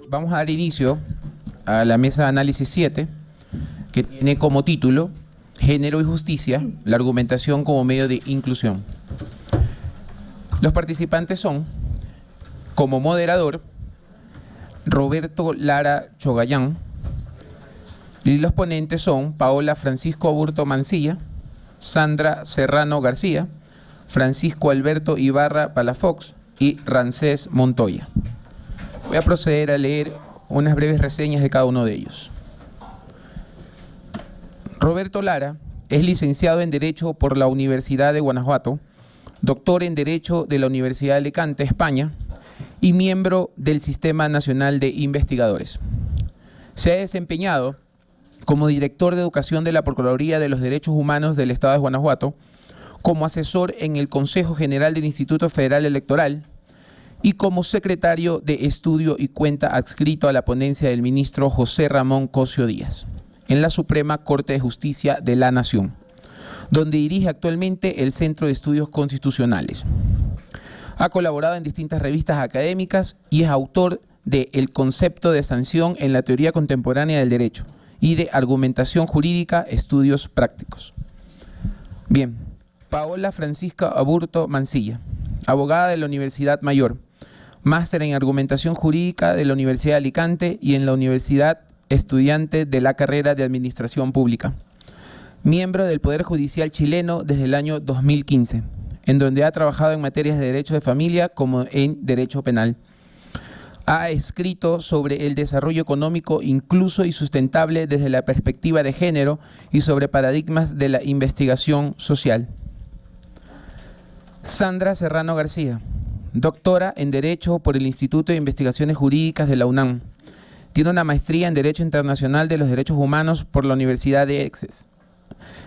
Vamos a dar inicio a la mesa de análisis 7, que tiene como título Género y Justicia, la argumentación como medio de inclusión. Los participantes son, como moderador, Roberto Lara Chogayán, y los ponentes son Paola Francisco Aburto Mancilla, Sandra Serrano García, Francisco Alberto Ibarra Palafox y Ramsés Montoya. Voy a proceder a leer unas breves reseñas de cada uno de ellos. Roberto Lara es licenciado en Derecho por la Universidad de Guanajuato, doctor en Derecho de la Universidad de Alicante, España, y miembro del Sistema Nacional de Investigadores. Se ha desempeñado como director de Educación de la Procuraduría de los Derechos Humanos del Estado de Guanajuato, como asesor en el Consejo General del Instituto Federal Electoral y como secretario de Estudio y Cuenta adscrito a la ponencia del ministro José Ramón Cosio Díaz, en la Suprema Corte de Justicia de la Nación, donde dirige actualmente el Centro de Estudios Constitucionales. Ha colaborado en distintas revistas académicas y es autor de El concepto de sanción en la teoría contemporánea del derecho y de Argumentación Jurídica, Estudios Prácticos. Bien, Paola Francisca Aburto Mancilla, abogada de la Universidad Mayor, máster en Argumentación Jurídica de la Universidad de Alicante y en la Universidad estudiante de la carrera de Administración Pública. Miembro del Poder Judicial chileno desde el año 2015, en donde ha trabajado en materias de derecho de familia como en derecho penal. Ha escrito sobre el desarrollo económico incluso y sustentable desde la perspectiva de género y sobre paradigmas de la investigación social. Sandra Serrano García, doctora en Derecho por el Instituto de Investigaciones Jurídicas de la UNAM. Tiene una maestría en Derecho Internacional de los Derechos Humanos por la Universidad de Essex,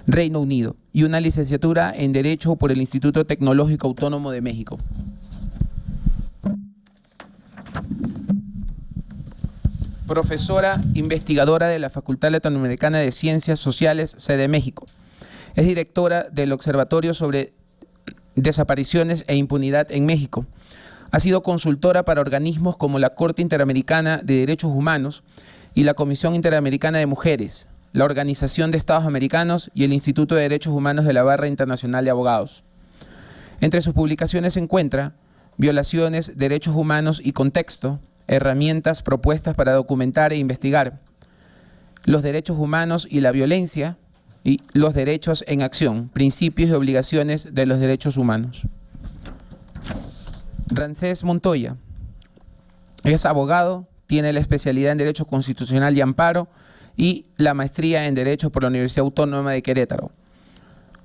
Reino Unido, y una licenciatura en Derecho por el Instituto Tecnológico Autónomo de México. Profesora investigadora de la Facultad Latinoamericana de Ciencias Sociales, sede México. Es directora del Observatorio sobre Desapariciones e Impunidad en México. Ha sido consultora para organismos como la Corte Interamericana de Derechos Humanos y la Comisión Interamericana de Mujeres, la Organización de Estados Americanos y el Instituto de Derechos Humanos de la Barra Internacional de Abogados. Entre sus publicaciones se encuentra Violaciones, Derechos Humanos y Contexto, herramientas propuestas para documentar e investigar, Los Derechos Humanos y la Violencia, y Los Derechos en Acción, Principios y Obligaciones de los Derechos Humanos. Ramsés Montoya es abogado, tiene la especialidad en Derecho Constitucional y Amparo y la maestría en Derecho por la Universidad Autónoma de Querétaro.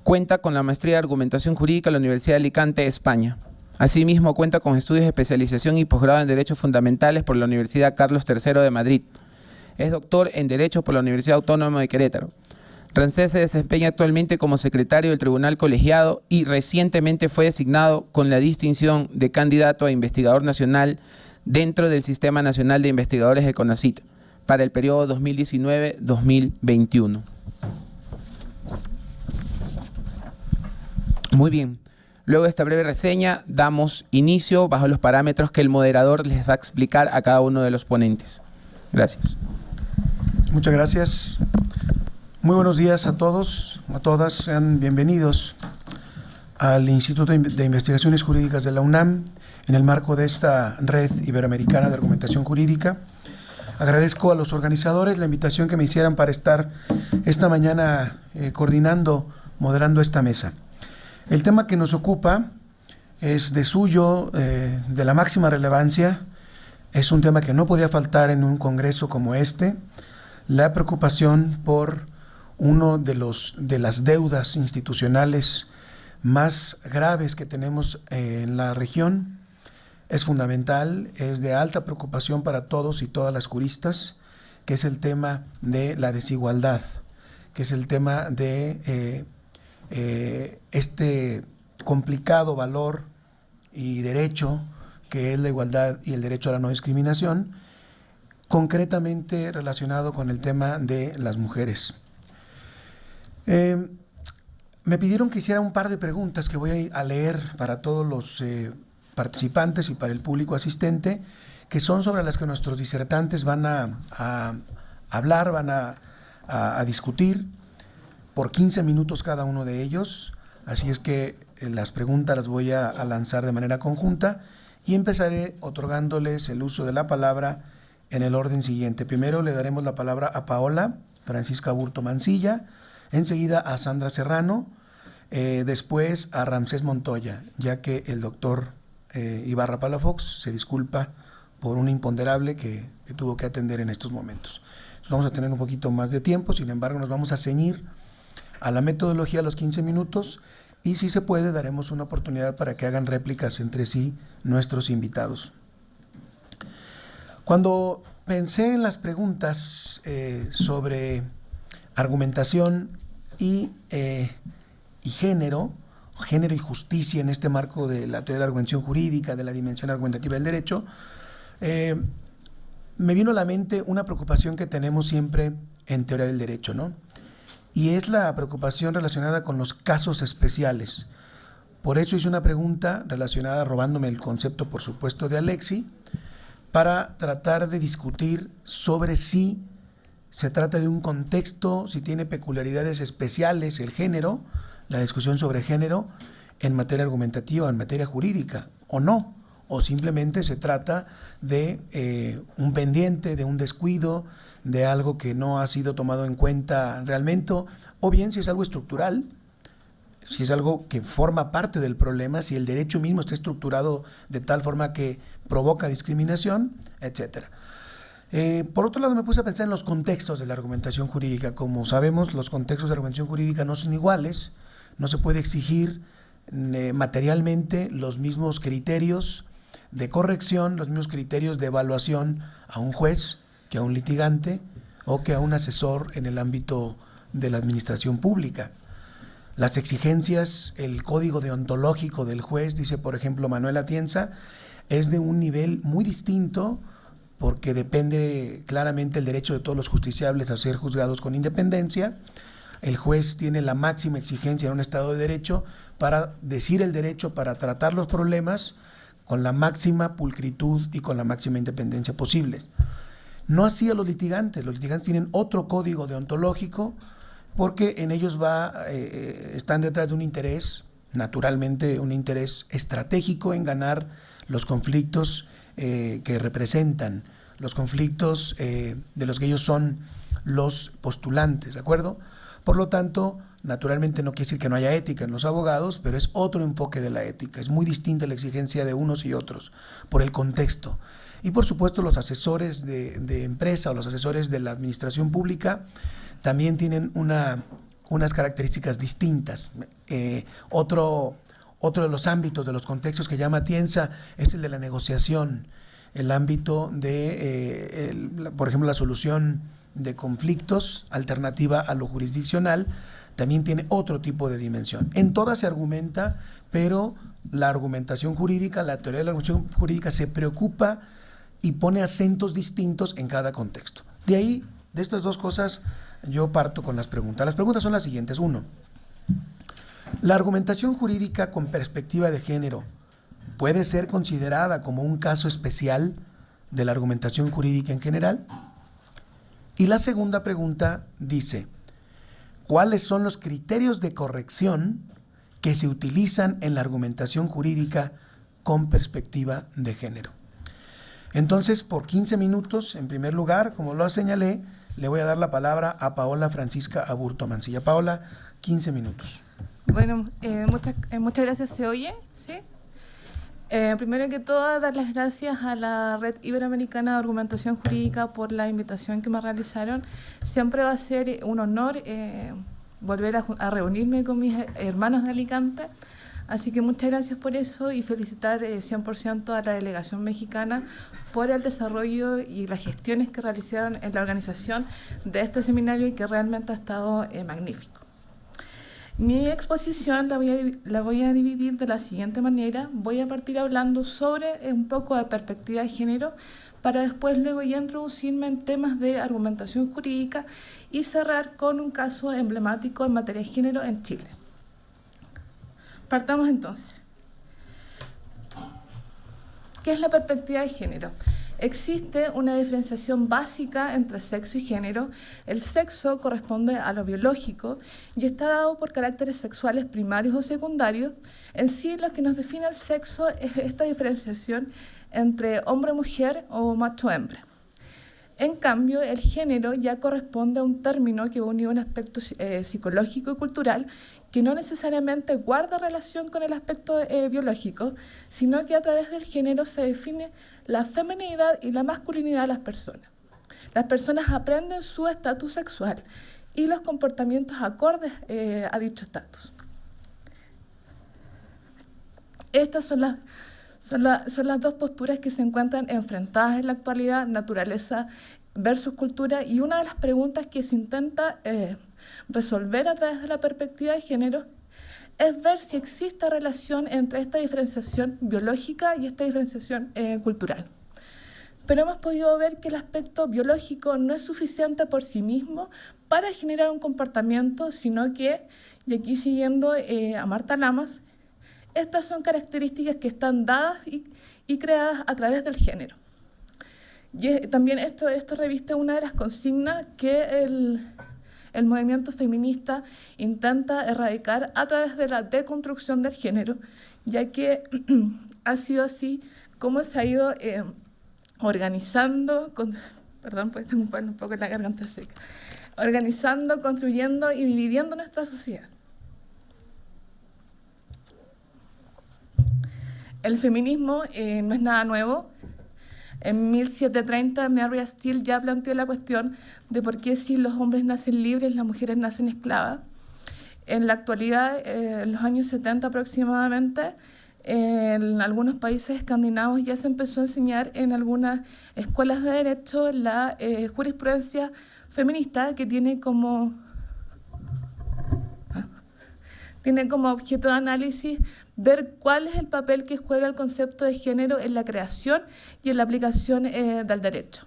Cuenta con la maestría de Argumentación Jurídica en la Universidad de Alicante, España. Asimismo, cuenta con estudios de especialización y posgrado en Derechos Fundamentales por la Universidad Carlos III de Madrid. Es doctor en Derecho por la Universidad Autónoma de Querétaro. Ramsés se desempeña actualmente como secretario del Tribunal Colegiado y recientemente fue designado con la distinción de candidato a investigador nacional dentro del Sistema Nacional de Investigadores de CONACYT para el periodo 2019-2021. Muy bien. Luego de esta breve reseña, damos inicio bajo los parámetros que el moderador les va a explicar a cada uno de los ponentes. Gracias. Muchas gracias. Muy buenos días a todos, a todas. Sean bienvenidos al Instituto de Investigaciones Jurídicas de la UNAM en el marco de esta Red Iberoamericana de Argumentación Jurídica. Agradezco a los organizadores la invitación que me hicieran para estar esta mañana coordinando, moderando esta mesa. El tema que nos ocupa es de suyo, de la máxima relevancia. Es un tema que no podía faltar en un congreso como este. La preocupación por uno de las deudas institucionales más graves que tenemos en la región. Es fundamental, es de alta preocupación para todos y todas las juristas, que es el tema de la desigualdad, que es el tema de este complicado valor y derecho que es la igualdad y el derecho a la no discriminación, concretamente relacionado con el tema de las mujeres. Me pidieron que hiciera un par de preguntas que voy a leer para todos los participantes y para el público asistente, que son sobre las que nuestros disertantes van a hablar, van a discutir por 15 minutos cada uno de ellos. Así es que las preguntas las voy a lanzar de manera conjunta y empezaré otorgándoles el uso de la palabra en el orden siguiente. Primero le daremos la palabra a Paola Francisca Aburto Mancilla, enseguida a Sandra Serrano, después a Ramsés Montoya, ya que el doctor Ibarra Palafox se disculpa por un imponderable que tuvo que atender en estos momentos. Entonces vamos a tener un poquito más de tiempo, sin embargo nos vamos a ceñir a la metodología a los 15 minutos y si se puede daremos una oportunidad para que hagan réplicas entre sí nuestros invitados. Cuando pensé en las preguntas sobre argumentación y género y justicia en este marco de la teoría de la argumentación jurídica, de la dimensión argumentativa del derecho, me vino a la mente una preocupación que tenemos siempre en teoría del derecho, ¿no? Y es la preocupación relacionada con los casos especiales. Por eso hice una pregunta relacionada, robándome el concepto, por supuesto, de Alexi, para tratar de discutir sobre si se trata de un contexto, si tiene peculiaridades especiales el género, la discusión sobre género en materia argumentativa, en materia jurídica, o no, o simplemente se trata de un pendiente, de un descuido, de algo que no ha sido tomado en cuenta realmente, o bien si es algo estructural, si es algo que forma parte del problema, si el derecho mismo está estructurado de tal forma que provoca discriminación, etcétera. Por otro lado, me puse a pensar en los contextos de la argumentación jurídica. Como sabemos, los contextos de argumentación jurídica no son iguales, no se puede exigir materialmente los mismos criterios de corrección, los mismos criterios de evaluación a un juez que a un litigante o que a un asesor en el ámbito de la administración pública. Las exigencias, el código deontológico del juez, dice por ejemplo Manuel Atienza, es de un nivel muy distinto porque depende claramente el derecho de todos los justiciables a ser juzgados con independencia. El juez tiene la máxima exigencia en un Estado de Derecho para decir el derecho, para tratar los problemas con la máxima pulcritud y con la máxima independencia posible. No así a los litigantes tienen otro código deontológico porque en ellos están detrás de un interés, naturalmente un interés estratégico en ganar los conflictos que representan, los conflictos de los que ellos son los postulantes, ¿de acuerdo? Por lo tanto, naturalmente no quiere decir que no haya ética en los abogados, pero es otro enfoque de la ética, es muy distinta la exigencia de unos y otros por el contexto. Y por supuesto los asesores de empresa o los asesores de la administración pública también tienen unas características distintas. Otro de los ámbitos, de los contextos que llama Atienza es el de la negociación, el ámbito de, por ejemplo, la solución de conflictos alternativa a lo jurisdiccional, también tiene otro tipo de dimensión. En todas se argumenta, pero la argumentación jurídica, la teoría de la argumentación jurídica se preocupa y pone acentos distintos en cada contexto. De ahí, de estas dos cosas, yo parto con las preguntas. Las preguntas son las siguientes. 1. ¿La argumentación jurídica con perspectiva de género puede ser considerada como un caso especial de la argumentación jurídica en general? Y la segunda pregunta dice, ¿cuáles son los criterios de corrección que se utilizan en la argumentación jurídica con perspectiva de género? Entonces, por 15 minutos, en primer lugar, como lo señalé, le voy a dar la palabra a Paola Francisca Aburto Mancilla. Paola, 15 minutos. Bueno, muchas gracias. ¿Se oye? ¿Sí? Primero que todo, dar las gracias a la Red Iberoamericana de Argumentación Jurídica por la invitación que me realizaron. Siempre va a ser un honor volver a reunirme con mis hermanos de Alicante. Así que muchas gracias por eso y felicitar 100% a la delegación mexicana por el desarrollo y las gestiones que realizaron en la organización de este seminario y que realmente ha estado magnífico. Mi exposición la voy a dividir de la siguiente manera. Voy a partir hablando sobre un poco de perspectiva de género, para después luego ya introducirme en temas de argumentación jurídica y cerrar con un caso emblemático en materia de género en Chile. Partamos entonces. ¿Qué es la perspectiva de género? Existe una diferenciación básica entre sexo y género. El sexo corresponde a lo biológico y está dado por caracteres sexuales primarios o secundarios. En sí, lo que nos define el sexo es esta diferenciación entre hombre-mujer o macho-hembra. En cambio, el género ya corresponde a un término que une un aspecto psicológico y cultural que no necesariamente guarda relación con el aspecto biológico, sino que a través del género se define la feminidad y la masculinidad de las personas. Las personas aprenden su estatus sexual y los comportamientos acordes a dicho estatus. Estas son las dos posturas que se encuentran enfrentadas en la actualidad, naturaleza versus cultura, y una de las preguntas que se intenta resolver a través de la perspectiva de género es ver si existe relación entre esta diferenciación biológica y esta diferenciación cultural. Pero hemos podido ver que el aspecto biológico no es suficiente por sí mismo para generar un comportamiento, sino que, y aquí siguiendo a Marta Lamas, estas son características que están dadas y creadas a través del género. Y también esto reviste una de las consignas que el movimiento feminista intenta erradicar a través de la deconstrucción del género, ya que ha sido así como se ha ido organizando, perdón, pues tengo un poco la garganta seca, organizando, construyendo y dividiendo nuestra sociedad. El feminismo no es nada nuevo. En 1730, Mary Steele ya planteó la cuestión de por qué si los hombres nacen libres, las mujeres nacen esclavas. En la actualidad, en los años 70 aproximadamente, en algunos países escandinavos ya se empezó a enseñar en algunas escuelas de derecho la jurisprudencia feminista, que tiene como objeto de análisis ver cuál es el papel que juega el concepto de género en la creación y en la aplicación del derecho.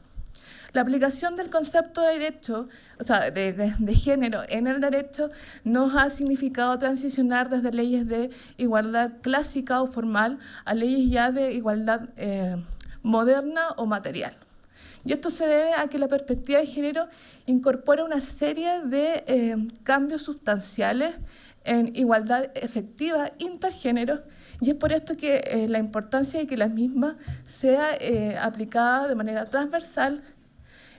La aplicación del concepto de derecho, o sea, de género en el derecho, nos ha significado transicionar desde leyes de igualdad clásica o formal a leyes ya de igualdad moderna o material. Y esto se debe a que la perspectiva de género incorpora una serie de cambios sustanciales en igualdad efectiva intergénero, y es por esto que la importancia de que la misma sea aplicada de manera transversal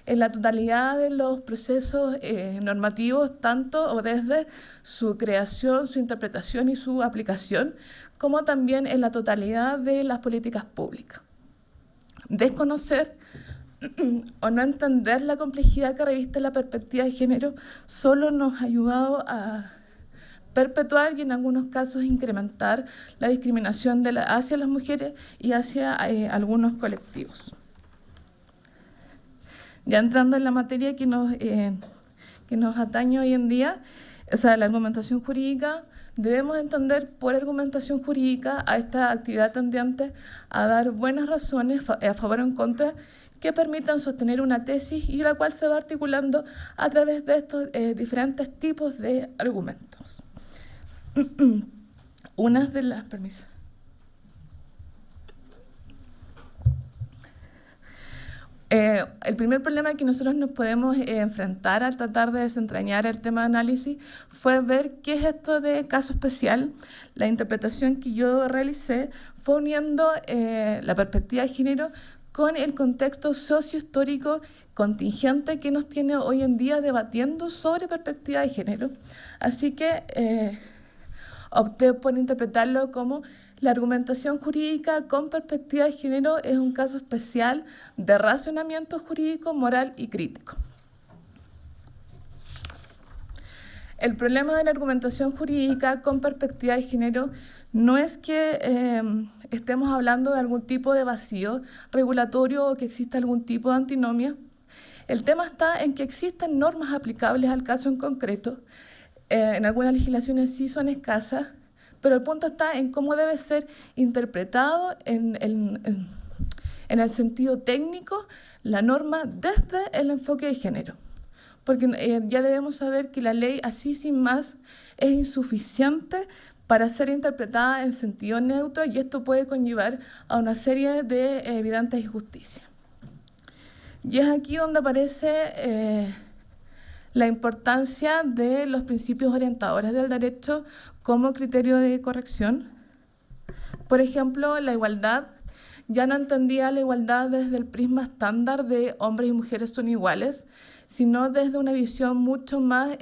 en la totalidad de los procesos normativos, tanto o desde su creación, su interpretación y su aplicación, como también en la totalidad de las políticas públicas. Desconocer o no entender la complejidad que reviste la perspectiva de género solo nos ha ayudado a perpetuar y en algunos casos incrementar la discriminación hacia las mujeres y hacia algunos colectivos. Ya entrando en la materia que nos atañe hoy en día, o sea, la argumentación jurídica, debemos entender por argumentación jurídica a esta actividad tendiente a dar buenas razones a favor o en contra que permitan sostener una tesis y la cual se va articulando a través de estos diferentes tipos de argumentos. Unas de las permisas. El primer problema que nosotros nos podemos enfrentar al tratar de desentrañar el tema de análisis fue ver qué es esto de caso especial. La interpretación que yo realicé fue uniendo la perspectiva de género con el contexto sociohistórico contingente que nos tiene hoy en día debatiendo sobre perspectiva de género. Así que opté por interpretarlo como la argumentación jurídica con perspectiva de género es un caso especial de razonamiento jurídico, moral y crítico. El problema de la argumentación jurídica con perspectiva de género no es que estemos hablando de algún tipo de vacío regulatorio o que exista algún tipo de antinomia. El tema está en que existen normas aplicables al caso en concreto, En algunas legislaciones sí son escasas, pero el punto está en cómo debe ser interpretado en el sentido técnico la norma desde el enfoque de género. Porque ya debemos saber que la ley así sin más es insuficiente para ser interpretada en sentido neutro y esto puede conllevar a una serie de evidentes injusticias. Y es aquí donde aparece la importancia de los principios orientadores del derecho como criterio de corrección. Por ejemplo, la igualdad. Ya no entendía la igualdad desde el prisma estándar de hombres y mujeres son iguales, sino desde una visión mucho más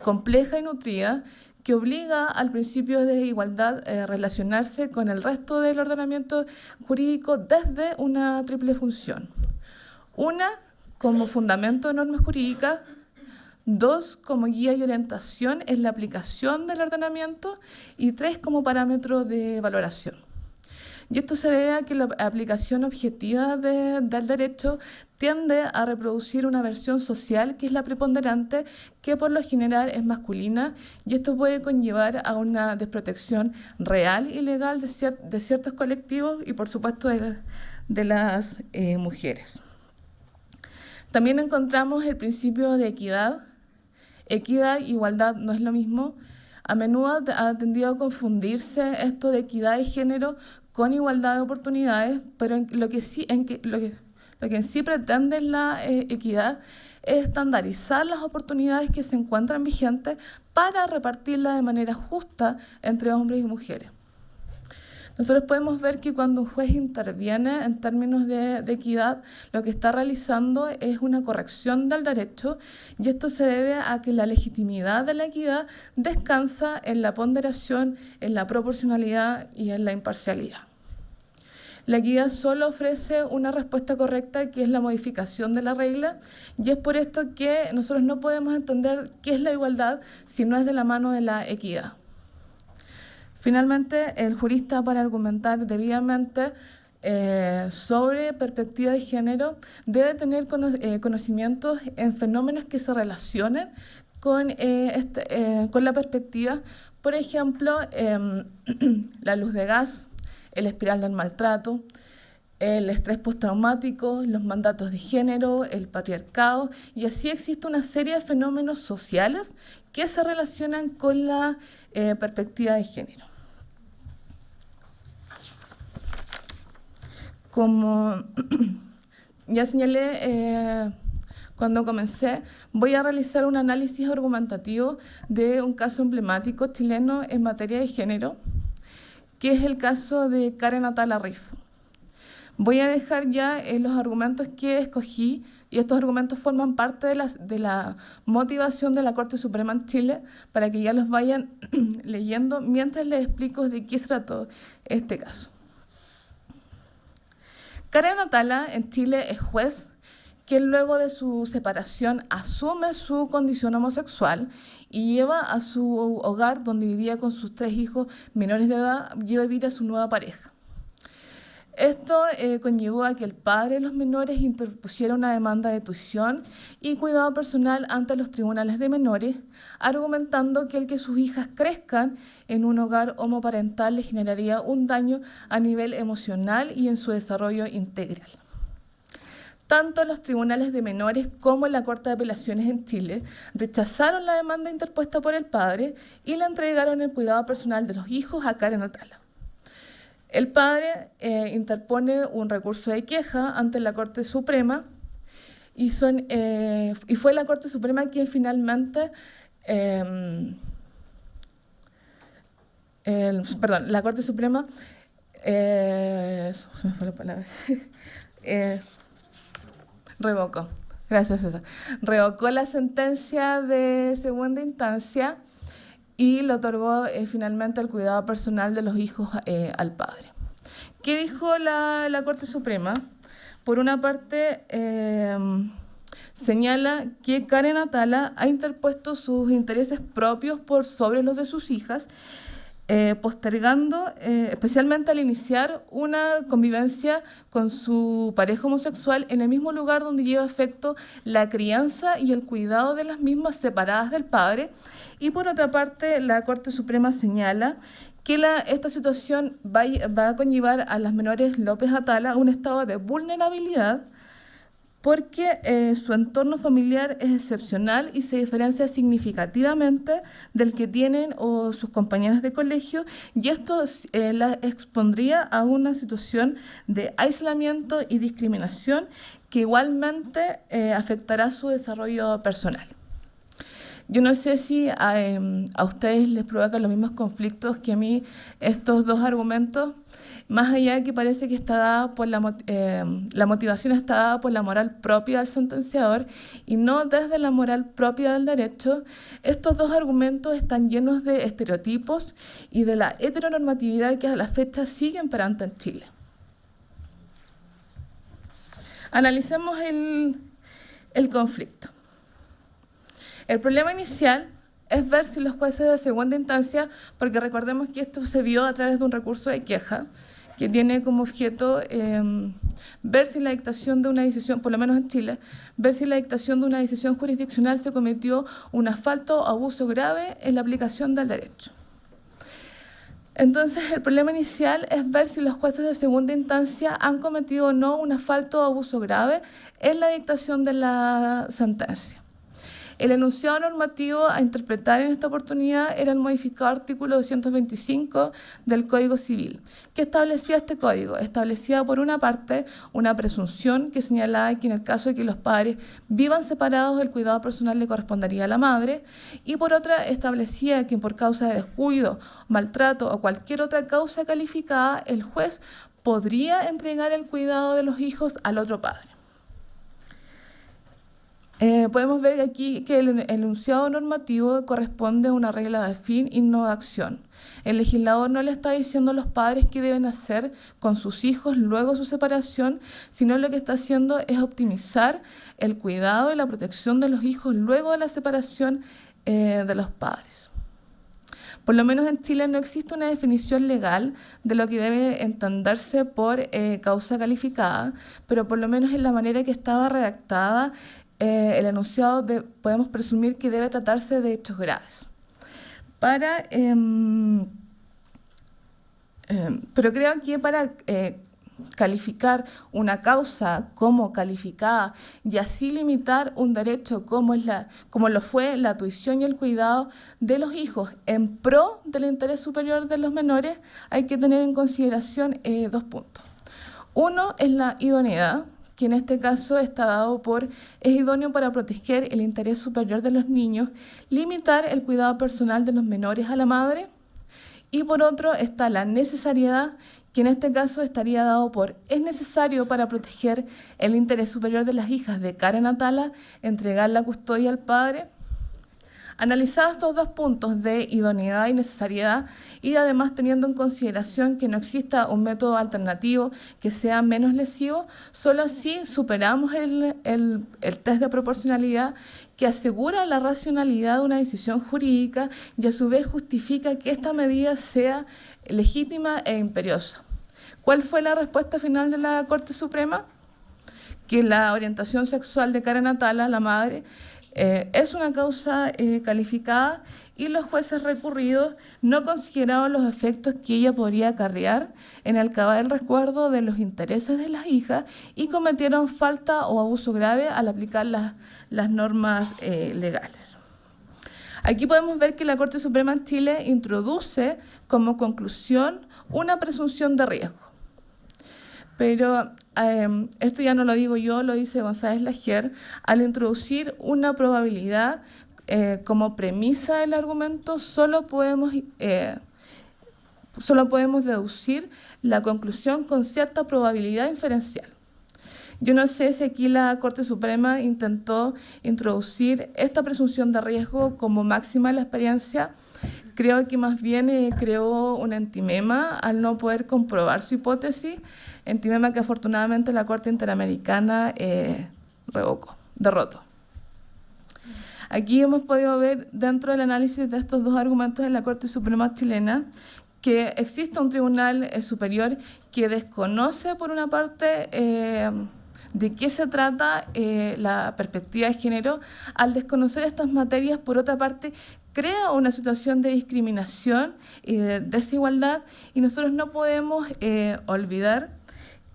compleja y nutrida que obliga al principio de igualdad a relacionarse con el resto del ordenamiento jurídico desde una triple función. Una, como fundamento de normas jurídicas. Dos, como guía y orientación en la aplicación del ordenamiento. Y tres, como parámetro de valoración. Y esto se debe a que la aplicación objetiva del derecho tiende a reproducir una versión social que es la preponderante, que por lo general es masculina, y esto puede conllevar a una desprotección real y legal de ciertos colectivos y por supuesto de las mujeres. También encontramos el principio de equidad. Equidad e igualdad no es lo mismo. A menudo ha tendido a confundirse esto de equidad de género con igualdad de oportunidades, pero lo que en sí pretende la equidad es estandarizar las oportunidades que se encuentran vigentes para repartirlas de manera justa entre hombres y mujeres. Nosotros podemos ver que cuando un juez interviene en términos de equidad, lo que está realizando es una corrección del derecho y esto se debe a que la legitimidad de la equidad descansa en la ponderación, en la proporcionalidad y en la imparcialidad. La equidad solo ofrece una respuesta correcta, que es la modificación de la regla, y es por esto que nosotros no podemos entender qué es la igualdad si no es de la mano de la equidad. Finalmente, el jurista, para argumentar debidamente sobre perspectiva de género, debe tener conocimientos en fenómenos que se relacionen con la perspectiva. Por ejemplo, la luz de gas, el espiral del maltrato, el estrés postraumático, los mandatos de género, el patriarcado, y así existe una serie de fenómenos sociales que se relacionan con la perspectiva de género. Como ya señalé cuando comencé, voy a realizar un análisis argumentativo de un caso emblemático chileno en materia de género, que es el caso de Karen Atala Rifo. Voy a dejar ya los argumentos que escogí, y estos argumentos forman parte de la motivación de la Corte Suprema en Chile, para que ya los vayan leyendo mientras les explico de qué se trató este caso. Karen Atala en Chile es juez que luego de su separación asume su condición homosexual y lleva a su hogar, donde vivía con sus 3 hijos menores de edad, lleva a vivir a su nueva pareja. Esto conllevó a que el padre de los menores interpusiera una demanda de tuición y cuidado personal ante los tribunales de menores, argumentando que el que sus hijas crezcan en un hogar homoparental les generaría un daño a nivel emocional y en su desarrollo integral. Tanto los tribunales de menores como la Corte de Apelaciones en Chile rechazaron la demanda interpuesta por el padre y le entregaron el cuidado personal de los hijos a Karen Atala. El padre interpone un recurso de queja ante la Corte Suprema y fue la Corte Suprema quien finalmente, la Corte Suprema, se me fue la palabra, revocó, gracias César, revocó la sentencia de segunda instancia y le otorgó finalmente el cuidado personal de los hijos al padre. ¿Qué dijo la Corte Suprema? Por una parte, señala que Karen Atala ha interpuesto sus intereses propios por sobre los de sus hijas postergando, especialmente al iniciar una convivencia con su pareja homosexual en el mismo lugar donde lleva efecto la crianza y el cuidado de las mismas separadas del padre. Y por otra parte, la Corte Suprema señala que esta situación va a conllevar a las menores López Atala a un estado de vulnerabilidad porque su entorno familiar es excepcional y se diferencia significativamente del que tienen o sus compañeras de colegio, y esto la expondría a una situación de aislamiento y discriminación que igualmente afectará su desarrollo personal. Yo no sé si a ustedes les provocan los mismos conflictos que a mí estos dos argumentos, más allá de que parece que está dada por la motivación está dada por la moral propia del sentenciador y no desde la moral propia del derecho. Estos dos argumentos están llenos de estereotipos y de la heteronormatividad que a la fecha sigue imperante en Chile. Analicemos el conflicto. El problema inicial es ver si los jueces de segunda instancia, porque recordemos que esto se vio a través de un recurso de queja, que tiene como objeto ver si la dictación de una decisión, por lo menos en Chile, ver si la dictación de una decisión jurisdiccional se cometió un falta o abuso grave en la aplicación del derecho. Entonces, el problema inicial es ver si los jueces de segunda instancia han cometido o no un falta o abuso grave en la dictación de la sentencia. El enunciado normativo a interpretar en esta oportunidad era el modificado artículo 225 del Código Civil. ¿Qué establecía este código? Establecía por una parte una presunción que señalaba que en el caso de que los padres vivan separados, el cuidado personal le correspondería a la madre, y por otra establecía que por causa de descuido, maltrato o cualquier otra causa calificada, el juez podría entregar el cuidado de los hijos al otro padre. Podemos ver aquí que el enunciado normativo corresponde a una regla de fin y no de acción. El legislador no le está diciendo a los padres qué deben hacer con sus hijos luego de su separación, sino lo que está haciendo es optimizar el cuidado y la protección de los hijos luego de la separación de los padres. Por lo menos en Chile no existe una definición legal de lo que debe entenderse por causa calificada, pero por lo menos en la manera que estaba redactada, el enunciado podemos presumir que debe tratarse de hechos graves. Pero creo que para calificar una causa como calificada y así limitar un derecho como lo fue la tuición y el cuidado de los hijos en pro del interés superior de los menores, hay que tener en consideración dos puntos. Uno es la idoneidad, que en este caso está dado es idóneo para proteger el interés superior de los niños, limitar el cuidado personal de los menores a la madre, y por otro está la necesariedad, que en este caso estaría dado es necesario para proteger el interés superior de las hijas de Karen Atala, entregar la custodia al padre. Analizados estos dos puntos de idoneidad y necesariedad, y además teniendo en consideración que no exista un método alternativo que sea menos lesivo, solo así superamos el test de proporcionalidad que asegura la racionalidad de una decisión jurídica y a su vez justifica que esta medida sea legítima e imperiosa. ¿Cuál fue la respuesta final de la Corte Suprema? Que la orientación sexual de Karen Atala, la madre, es una causa calificada y los jueces recurridos no consideraron los efectos que ella podría acarrear en el cabal resguardo de los intereses de las hijas y cometieron falta o abuso grave al aplicar las normas legales. Aquí podemos ver que la Corte Suprema en Chile introduce como conclusión una presunción de riesgo. Pero esto ya no lo digo yo, lo dice González Lajer, al introducir una probabilidad como premisa del argumento, solo podemos deducir la conclusión con cierta probabilidad inferencial. Yo no sé si aquí la Corte Suprema intentó introducir esta presunción de riesgo como máxima de la experiencia. Creo que más bien creó un antimema al no poder comprobar su hipótesis, antimema que afortunadamente la Corte Interamericana derrotó. Aquí hemos podido ver dentro del análisis de estos dos argumentos de la Corte Suprema chilena que existe un tribunal superior que desconoce, por una parte, de qué se trata la perspectiva de género. Al desconocer estas materias, por otra parte, crea una situación de discriminación y de desigualdad, y nosotros no podemos olvidar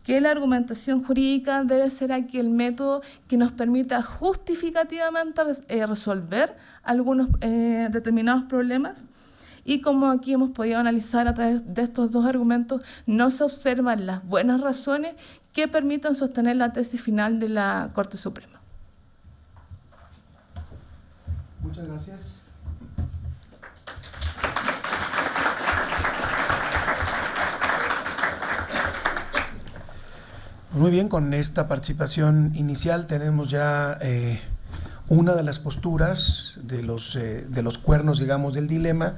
que la argumentación jurídica debe ser aquel método que nos permita justificativamente resolver algunos determinados problemas. Y como aquí hemos podido analizar a través de estos dos argumentos, no se observan las buenas razones que permitan sostener la tesis final de la Corte Suprema. Muchas gracias. Muy bien, con esta participación inicial tenemos ya una de las posturas de los cuernos, digamos, del dilema,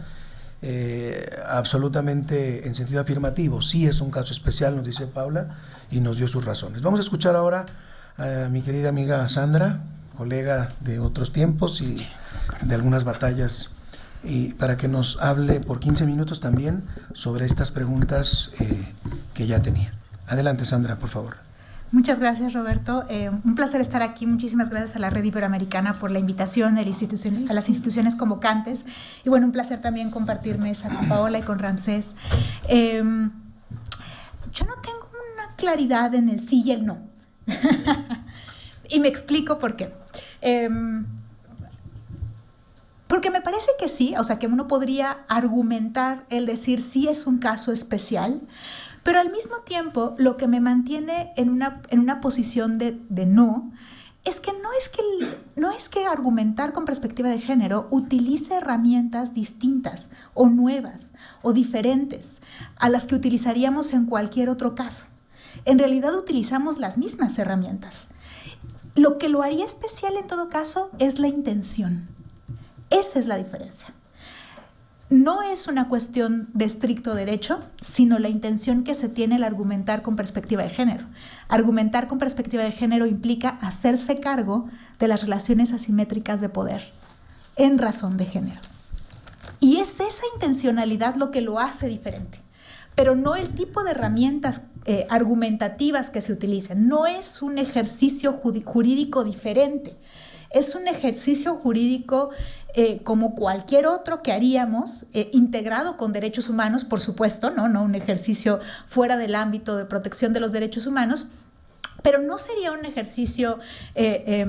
absolutamente en sentido afirmativo. Sí es un caso especial, nos dice Paula, y nos dio sus razones. Vamos a escuchar ahora a mi querida amiga Sandra, colega de otros tiempos y de algunas batallas, y para que nos hable por 15 minutos también sobre estas preguntas que ya tenía. Adelante, Sandra, por favor. Muchas gracias, Roberto. Un placer estar aquí. Muchísimas gracias a la Red Iberoamericana por la invitación a las instituciones convocantes. Y bueno, un placer también compartir mesa con Paola y con Ramsés. Yo no tengo una claridad en el sí y el no. Y me explico por qué. Porque me parece que sí, o sea, que uno podría argumentar el decir sí es un caso especial, pero al mismo tiempo lo que me mantiene en una posición de no es que no es que argumentar con perspectiva de género utilice herramientas distintas o nuevas o diferentes a las que utilizaríamos en cualquier otro caso. En realidad utilizamos las mismas herramientas. Lo que lo haría especial en todo caso es la intención. Esa es la diferencia. No es una cuestión de estricto derecho, sino la intención que se tiene al argumentar con perspectiva de género. Argumentar con perspectiva de género implica hacerse cargo de las relaciones asimétricas de poder en razón de género. Y es esa intencionalidad lo que lo hace diferente, pero no el tipo de herramientas argumentativas que se utilicen. No es un ejercicio jurídico diferente, es un ejercicio jurídico como cualquier otro que haríamos, integrado con derechos humanos, por supuesto, no un ejercicio fuera del ámbito de protección de los derechos humanos, pero no sería un ejercicio,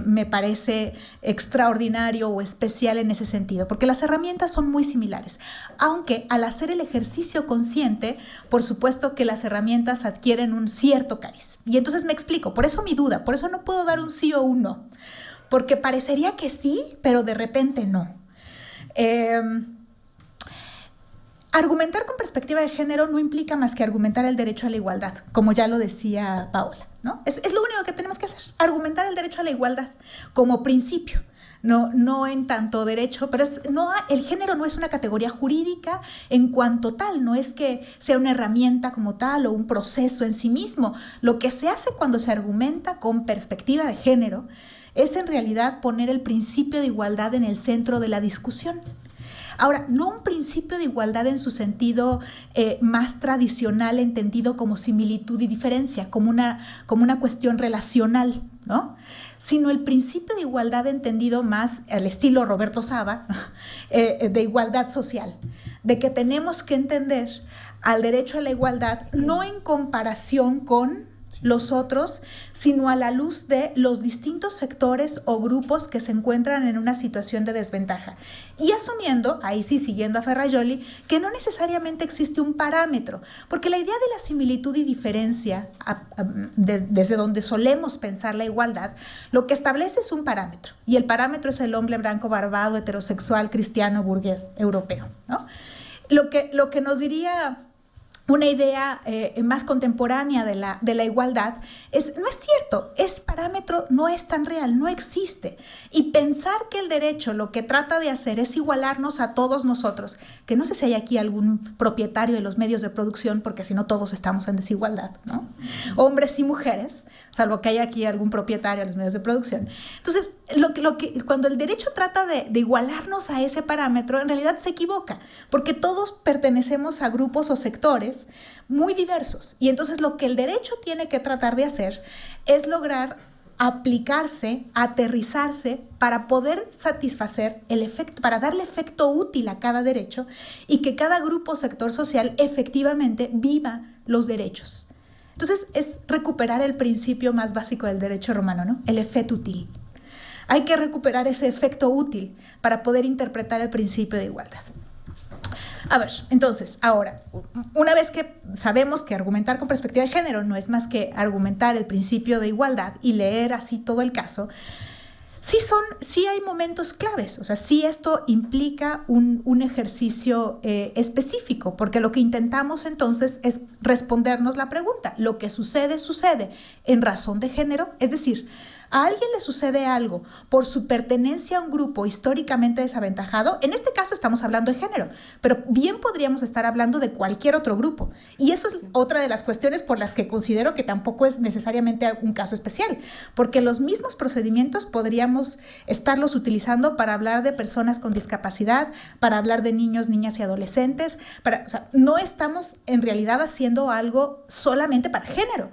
me parece, extraordinario o especial en ese sentido, porque las herramientas son muy similares, aunque al hacer el ejercicio consciente, por supuesto que las herramientas adquieren un cierto cariz. Y entonces me explico, por eso mi duda, por eso no puedo dar un sí o un no, porque parecería que sí, pero de repente no. Argumentar con perspectiva de género no implica más que argumentar el derecho a la igualdad, como ya lo decía Paola, ¿no? Es lo único que tenemos que hacer, argumentar el derecho a la igualdad como principio, no en tanto derecho, pero el género no es una categoría jurídica en cuanto tal, no es que sea una herramienta como tal o un proceso en sí mismo. Lo que se hace cuando se argumenta con perspectiva de género es en realidad poner el principio de igualdad en el centro de la discusión. Ahora, no un principio de igualdad en su sentido más tradicional, entendido como similitud y diferencia, como una cuestión relacional, ¿no? Sino el principio de igualdad entendido más al estilo Roberto Saba, de igualdad social, de que tenemos que entender al derecho a la igualdad no en comparación con los otros, sino a la luz de los distintos sectores o grupos que se encuentran en una situación de desventaja. Y asumiendo, ahí sí siguiendo a Ferrajoli, que no necesariamente existe un parámetro, porque la idea de la similitud y diferencia, desde donde solemos pensar la igualdad, lo que establece es un parámetro, y el parámetro es el hombre blanco barbado, heterosexual, cristiano, burgués, europeo, ¿no? Lo que nos diría una idea más contemporánea de la igualdad, no es cierto, ese parámetro no es tan real, no existe. Y pensar que el derecho lo que trata de hacer es igualarnos a todos nosotros, que no sé si hay aquí algún propietario de los medios de producción, porque si no todos estamos en desigualdad, ¿no? Hombres y mujeres, salvo que haya aquí algún propietario de los medios de producción. Entonces, cuando el derecho trata de igualarnos a ese parámetro, en realidad se equivoca, porque todos pertenecemos a grupos o sectores muy diversos. Y entonces lo que el derecho tiene que tratar de hacer es lograr aplicarse, aterrizarse para poder satisfacer el efecto, para darle efecto útil a cada derecho y que cada grupo o sector social efectivamente viva los derechos. Entonces es recuperar el principio más básico del derecho romano, ¿no? El effet util. Hay que recuperar ese efecto útil para poder interpretar el principio de igualdad. A ver, entonces, ahora, una vez que sabemos que argumentar con perspectiva de género no es más que argumentar el principio de igualdad y leer así todo el caso, sí hay momentos claves, o sea, sí esto implica un ejercicio específico, porque lo que intentamos entonces es respondernos la pregunta, lo que sucede en razón de género, es decir, a alguien le sucede algo por su pertenencia a un grupo históricamente desaventajado, en este caso estamos hablando de género, pero bien podríamos estar hablando de cualquier otro grupo. Y eso es otra de las cuestiones por las que considero que tampoco es necesariamente un caso especial, porque los mismos procedimientos podríamos estarlos utilizando para hablar de personas con discapacidad, para hablar de niños, niñas y adolescentes, o sea, no estamos en realidad haciendo algo solamente para género.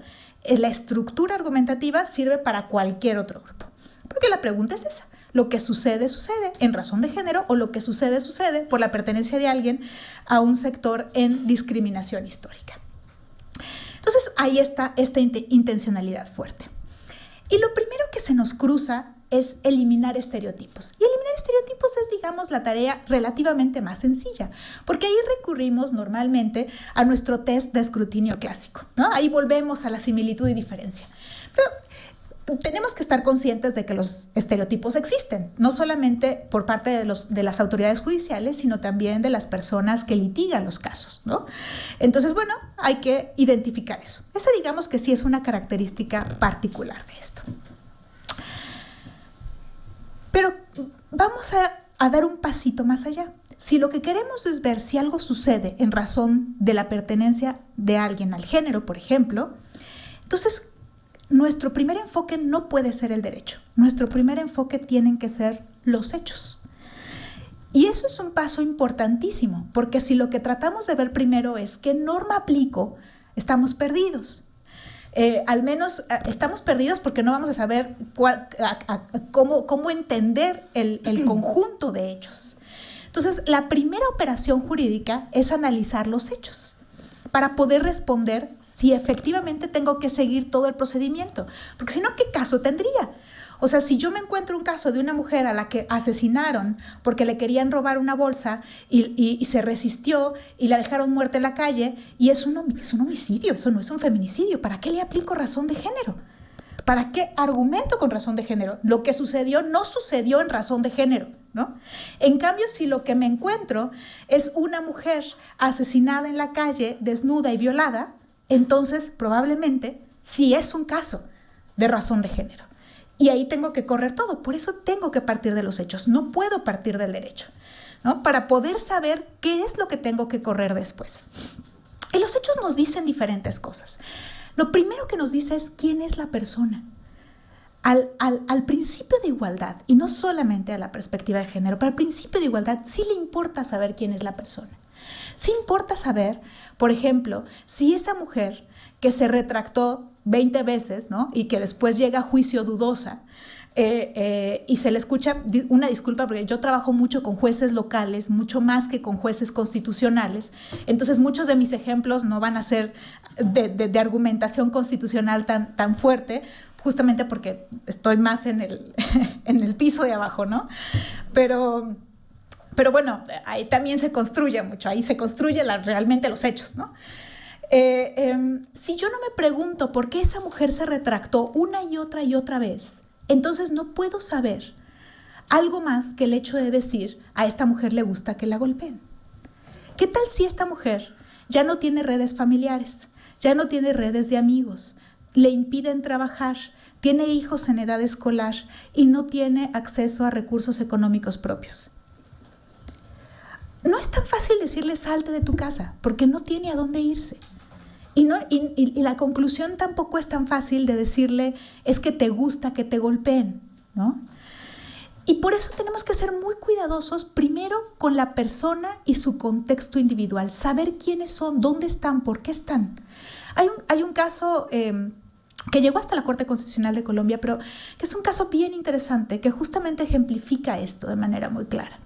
La estructura argumentativa sirve para cualquier otro grupo. Porque la pregunta es esa. Lo que sucede en razón de género o lo que sucede por la pertenencia de alguien a un sector en discriminación histórica. Entonces, ahí está esta intencionalidad fuerte. Y lo primero que se nos cruza es eliminar estereotipos. Y eliminar estereotipos es, digamos, la tarea relativamente más sencilla, porque ahí recurrimos normalmente a nuestro test de escrutinio clásico, ¿no? Ahí volvemos a la similitud y diferencia. Pero tenemos que estar conscientes de que los estereotipos existen, no solamente por parte de las autoridades judiciales, sino también de las personas que litigan los casos, ¿no? Entonces, bueno, hay que identificar eso. Esa, digamos que sí es una característica particular de esto. Pero vamos a dar un pasito más allá. Si lo que queremos es ver si algo sucede en razón de la pertenencia de alguien al género, por ejemplo, entonces nuestro primer enfoque no puede ser el derecho. Nuestro primer enfoque tienen que ser los hechos. Y eso es un paso importantísimo, porque si lo que tratamos de ver primero es qué norma aplico, estamos perdidos. Al menos estamos perdidos porque no vamos a saber cómo entender el conjunto de hechos. Entonces, la primera operación jurídica es analizar los hechos para poder responder si efectivamente tengo que seguir todo el procedimiento. Porque si no, ¿qué caso tendría? O sea, si yo me encuentro un caso de una mujer a la que asesinaron porque le querían robar una bolsa y se resistió y la dejaron muerta en la calle, y es un homicidio, eso no es un feminicidio, ¿para qué le aplico razón de género? ¿Para qué argumento con razón de género? Lo que sucedió no sucedió en razón de género, ¿no? En cambio, si lo que me encuentro es una mujer asesinada en la calle, desnuda y violada, entonces probablemente sí es un caso de razón de género. Y ahí tengo que correr todo. Por eso tengo que partir de los hechos. No puedo partir del derecho, ¿no? Para poder saber qué es lo que tengo que correr después. Y los hechos nos dicen diferentes cosas. Lo primero que nos dice es quién es la persona. Al principio de igualdad, y no solamente a la perspectiva de género, pero al principio de igualdad sí le importa saber quién es la persona. Sí importa saber, por ejemplo, si esa mujer que se retractó 20 veces, ¿no? Y que después llega a juicio dudosa y se le escucha una disculpa, porque yo trabajo mucho con jueces locales, mucho más que con jueces constitucionales, entonces muchos de mis ejemplos no van a ser de argumentación constitucional tan fuerte, justamente porque estoy más en el piso de abajo, ¿no? Pero bueno, ahí también se construye mucho, ahí se construye realmente los hechos, ¿no? Si yo no me pregunto por qué esa mujer se retractó una y otra vez, entonces no puedo saber algo más que el hecho de decir a esta mujer le gusta que la golpeen. ¿Qué tal si esta mujer ya no tiene redes familiares, ya no tiene redes de amigos, le impiden trabajar, tiene hijos en edad escolar y no tiene acceso a recursos económicos propios. No es tan fácil decirle salte de tu casa porque no tiene a dónde irse. Y la conclusión tampoco es tan fácil de decirle es que te gusta que te golpeen, ¿no? Y por eso tenemos que ser muy cuidadosos primero con la persona y su contexto individual, saber quiénes son, dónde están, por qué están. Hay un caso que llegó hasta la Corte Constitucional de Colombia, pero que es un caso bien interesante que justamente ejemplifica esto de manera muy clara.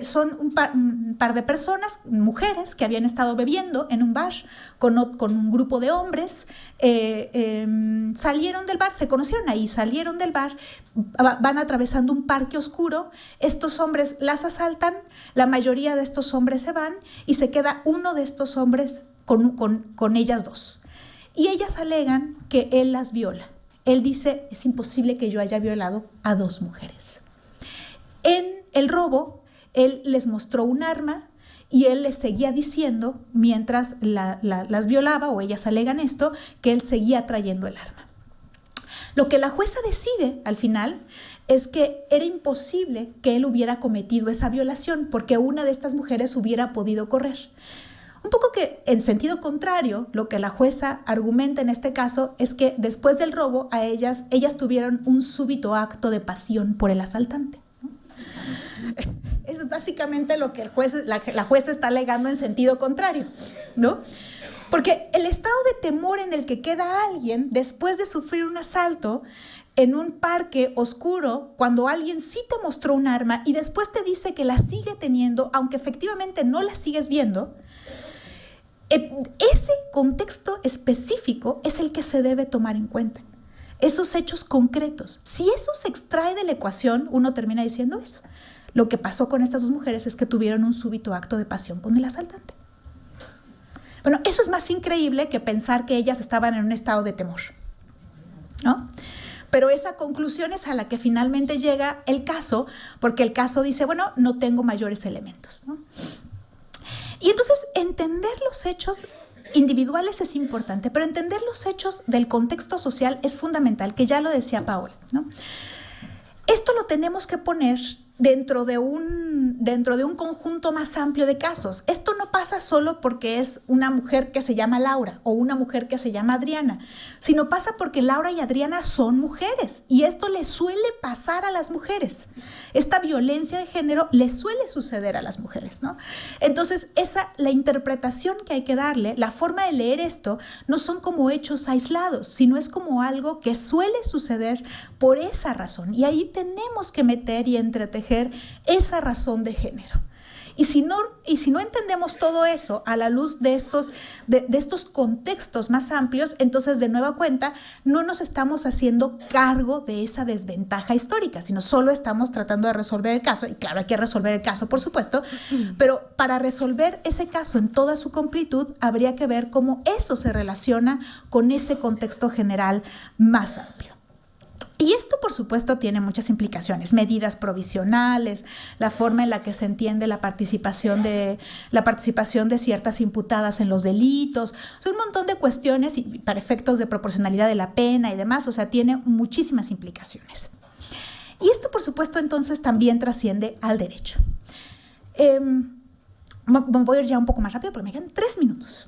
Son un par de personas, mujeres, que habían estado bebiendo en un bar con un grupo de hombres, salieron del bar, se conocieron ahí, salieron del bar, van atravesando un parque oscuro, estos hombres las asaltan, la mayoría de estos hombres se van y se queda uno de estos hombres con ellas dos. Y ellas alegan que él las viola. Él dice, es imposible que yo haya violado a dos mujeres. En el robo, él les mostró un arma y él les seguía diciendo, mientras las violaba, o ellas alegan esto, que él seguía trayendo el arma. Lo que la jueza decide al final es que era imposible que él hubiera cometido esa violación porque una de estas mujeres hubiera podido correr. Un poco que en sentido contrario, lo que la jueza argumenta en este caso es que después del robo a ellas tuvieron un súbito acto de pasión por el asaltante. Eso es básicamente lo que la jueza está alegando en sentido contrario, ¿no? Porque el estado de temor en el que queda alguien después de sufrir un asalto en un parque oscuro, cuando alguien sí te mostró un arma y después te dice que la sigue teniendo, aunque efectivamente no la sigues viendo, ese contexto específico es el que se debe tomar en cuenta. Esos hechos concretos. Si eso se extrae de la ecuación, uno termina diciendo eso. Lo que pasó con estas dos mujeres es que tuvieron un súbito acto de pasión con el asaltante. Bueno, eso es más increíble que pensar que ellas estaban en un estado de temor, ¿no? Pero esa conclusión es a la que finalmente llega el caso, porque el caso dice, bueno, no tengo mayores elementos, ¿no? Y entonces entender los hechos individuales es importante, pero entender los hechos del contexto social es fundamental, que ya lo decía Paola, ¿no? Esto lo tenemos que poner dentro de un conjunto más amplio de casos. Esto no pasa solo porque es una mujer que se llama Laura o una mujer que se llama Adriana, sino pasa porque Laura y Adriana son mujeres y esto le suele pasar a las mujeres. Esta violencia de género le suele suceder a las mujeres, ¿no? Entonces, la interpretación que hay que darle, la forma de leer esto, no son como hechos aislados, sino es como algo que suele suceder por esa razón. Y ahí tenemos que meter y entretejer esa razón de género. Y si no entendemos todo eso a la luz de estos contextos más amplios, entonces de nueva cuenta no nos estamos haciendo cargo de esa desventaja histórica, sino solo estamos tratando de resolver el caso. Y claro, hay que resolver el caso, por supuesto, pero para resolver ese caso en toda su completud, habría que ver cómo eso se relaciona con ese contexto general más amplio. Y esto, por supuesto, tiene muchas implicaciones, medidas provisionales, la forma en la que se entiende la participación de ciertas imputadas en los delitos, o sea, un montón de cuestiones y para efectos de proporcionalidad de la pena y demás, o sea, tiene muchísimas implicaciones. Y esto, por supuesto, entonces también trasciende al derecho. Voy a ir ya un poco más rápido porque me quedan 3 minutos.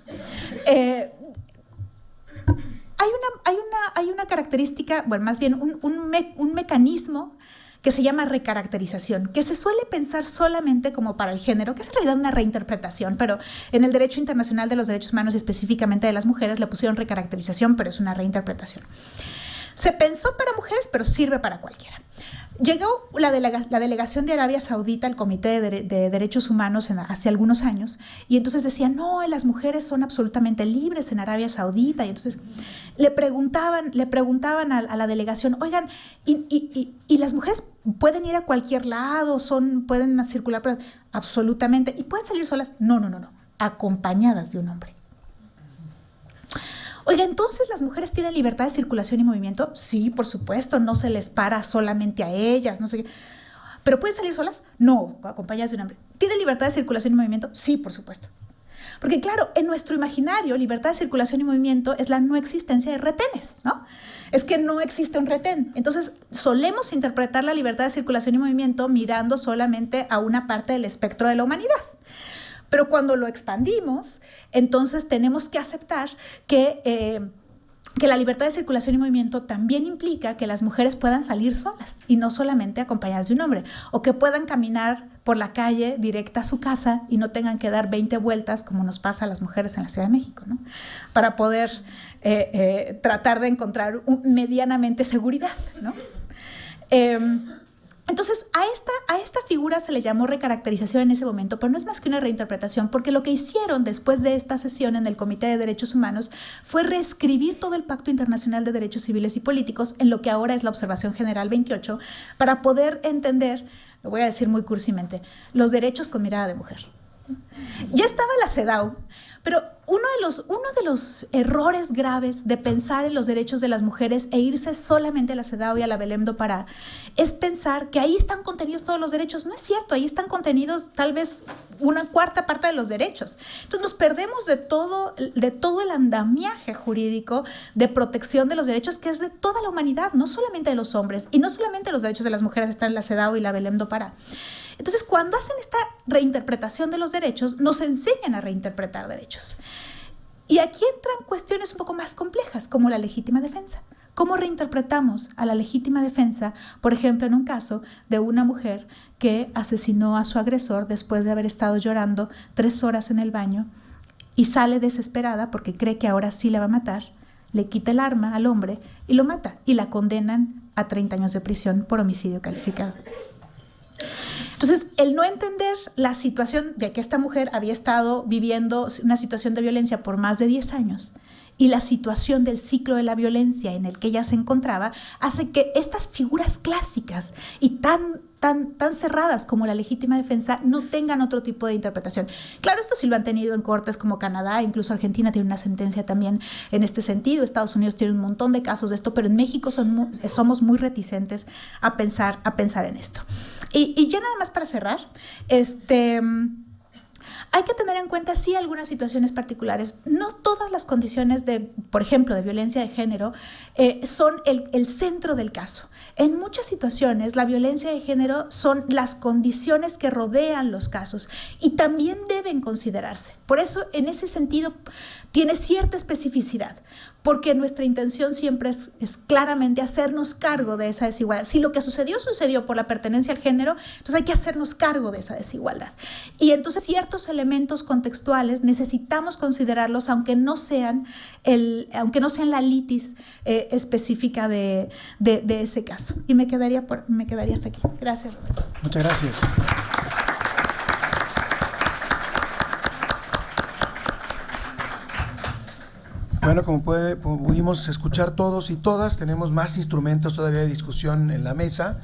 Hay una característica, bueno, más bien un mecanismo que se llama recaracterización, que se suele pensar solamente como para el género, que es en realidad una reinterpretación, pero en el derecho internacional de los derechos humanos y específicamente de las mujeres le pusieron recaracterización, pero es una reinterpretación. Se pensó para mujeres, pero sirve para cualquiera. Llegó la delegación de Arabia Saudita al Comité de Derechos Humanos hace algunos años y entonces decían, no, las mujeres son absolutamente libres en Arabia Saudita. Y entonces le preguntaban a la delegación, oigan, ¿y las mujeres pueden ir a cualquier lado? ¿Pueden circular? Absolutamente. ¿Y pueden salir solas? No, acompañadas de un hombre. Oiga, ¿entonces las mujeres tienen libertad de circulación y movimiento? Sí, por supuesto, no se les para solamente a ellas, no sé qué. ¿Pero pueden salir solas? No, acompañadas de un hombre. ¿Tienen libertad de circulación y movimiento? Sí, por supuesto. Porque claro, en nuestro imaginario, libertad de circulación y movimiento es la no existencia de retenes, ¿no? Es que no existe un retén. Entonces, solemos interpretar la libertad de circulación y movimiento mirando solamente a una parte del espectro de la humanidad. Pero cuando lo expandimos, entonces tenemos que aceptar que la libertad de circulación y movimiento también implica que las mujeres puedan salir solas y no solamente acompañadas de un hombre, o que puedan caminar por la calle directa a su casa y no tengan que dar 20 vueltas como nos pasa a las mujeres en la Ciudad de México, ¿no? Para poder tratar de encontrar medianamente seguridad, ¿no? Entonces, a esta figura se le llamó recaracterización en ese momento, pero no es más que una reinterpretación, porque lo que hicieron después de esta sesión en el Comité de Derechos Humanos fue reescribir todo el Pacto Internacional de Derechos Civiles y Políticos en lo que ahora es la Observación General 28, para poder entender, lo voy a decir muy cursimente, los derechos con mirada de mujer. Ya estaba la CEDAW, pero uno de los errores graves de pensar en los derechos de las mujeres e irse solamente a la CEDAW y a la Belém do Pará es pensar que ahí están contenidos todos los derechos. No es cierto, ahí están contenidos tal vez una cuarta parte de los derechos. Entonces nos perdemos de todo el andamiaje jurídico de protección de los derechos que es de toda la humanidad, no solamente de los hombres, y no solamente los derechos de las mujeres están en la CEDAW y la Belém do Pará. Entonces, cuando hacen esta reinterpretación de los derechos, nos enseñan a reinterpretar derechos. Y aquí entran cuestiones un poco más complejas, como la legítima defensa. ¿Cómo reinterpretamos a la legítima defensa, por ejemplo, en un caso de una mujer que asesinó a su agresor después de haber estado llorando 3 horas en el baño y sale desesperada porque cree que ahora sí le va a matar, le quita el arma al hombre y lo mata y la condenan a 30 años de prisión por homicidio calificado? Entonces, el no entender la situación de que esta mujer había estado viviendo una situación de violencia por más de 10 años y la situación del ciclo de la violencia en el que ella se encontraba, hace que estas figuras clásicas y tan cerradas como la legítima defensa no tengan otro tipo de interpretación. Claro, esto sí lo han tenido en cortes como Canadá, incluso Argentina tiene una sentencia también en este sentido, Estados Unidos tiene un montón de casos de esto, pero en México somos muy reticentes a pensar en esto. Y ya nada más para cerrar, hay que tener en cuenta, sí, algunas situaciones particulares. No todas las condiciones por ejemplo, de violencia de género son el centro del caso. En muchas situaciones, la violencia de género son las condiciones que rodean los casos y también deben considerarse. Por eso, en ese sentido, tiene cierta especificidad, porque nuestra intención siempre es claramente hacernos cargo de esa desigualdad. Si lo que sucedió por la pertenencia al género, entonces hay que hacernos cargo de esa desigualdad. Y entonces ciertos elementos contextuales necesitamos considerarlos, aunque no sean la litis específica de ese caso. Y me quedaría hasta aquí. Gracias, Roberto. Muchas gracias. Bueno, como pudimos escuchar todos y todas, tenemos más instrumentos todavía de discusión en la mesa,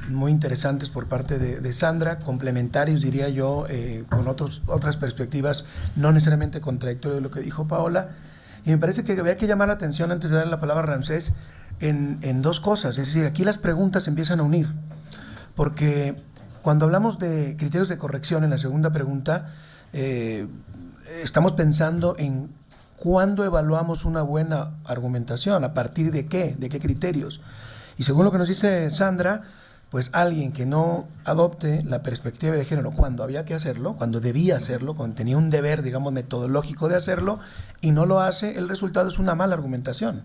muy interesantes por parte de Sandra, complementarios, diría yo, con otras perspectivas, no necesariamente contradictorias de lo que dijo Paola. Y me parece que había que llamar la atención, antes de darle la palabra a Ramsés, en 2 cosas. Es decir, aquí las preguntas se empiezan a unir, porque cuando hablamos de criterios de corrección en la segunda pregunta, estamos pensando en ¿cuándo evaluamos una buena argumentación? ¿A partir de qué? ¿De qué criterios? Y según lo que nos dice Sandra, pues alguien que no adopte la perspectiva de género cuando había que hacerlo, cuando debía hacerlo, cuando tenía un deber, digamos, metodológico de hacerlo, y no lo hace, el resultado es una mala argumentación.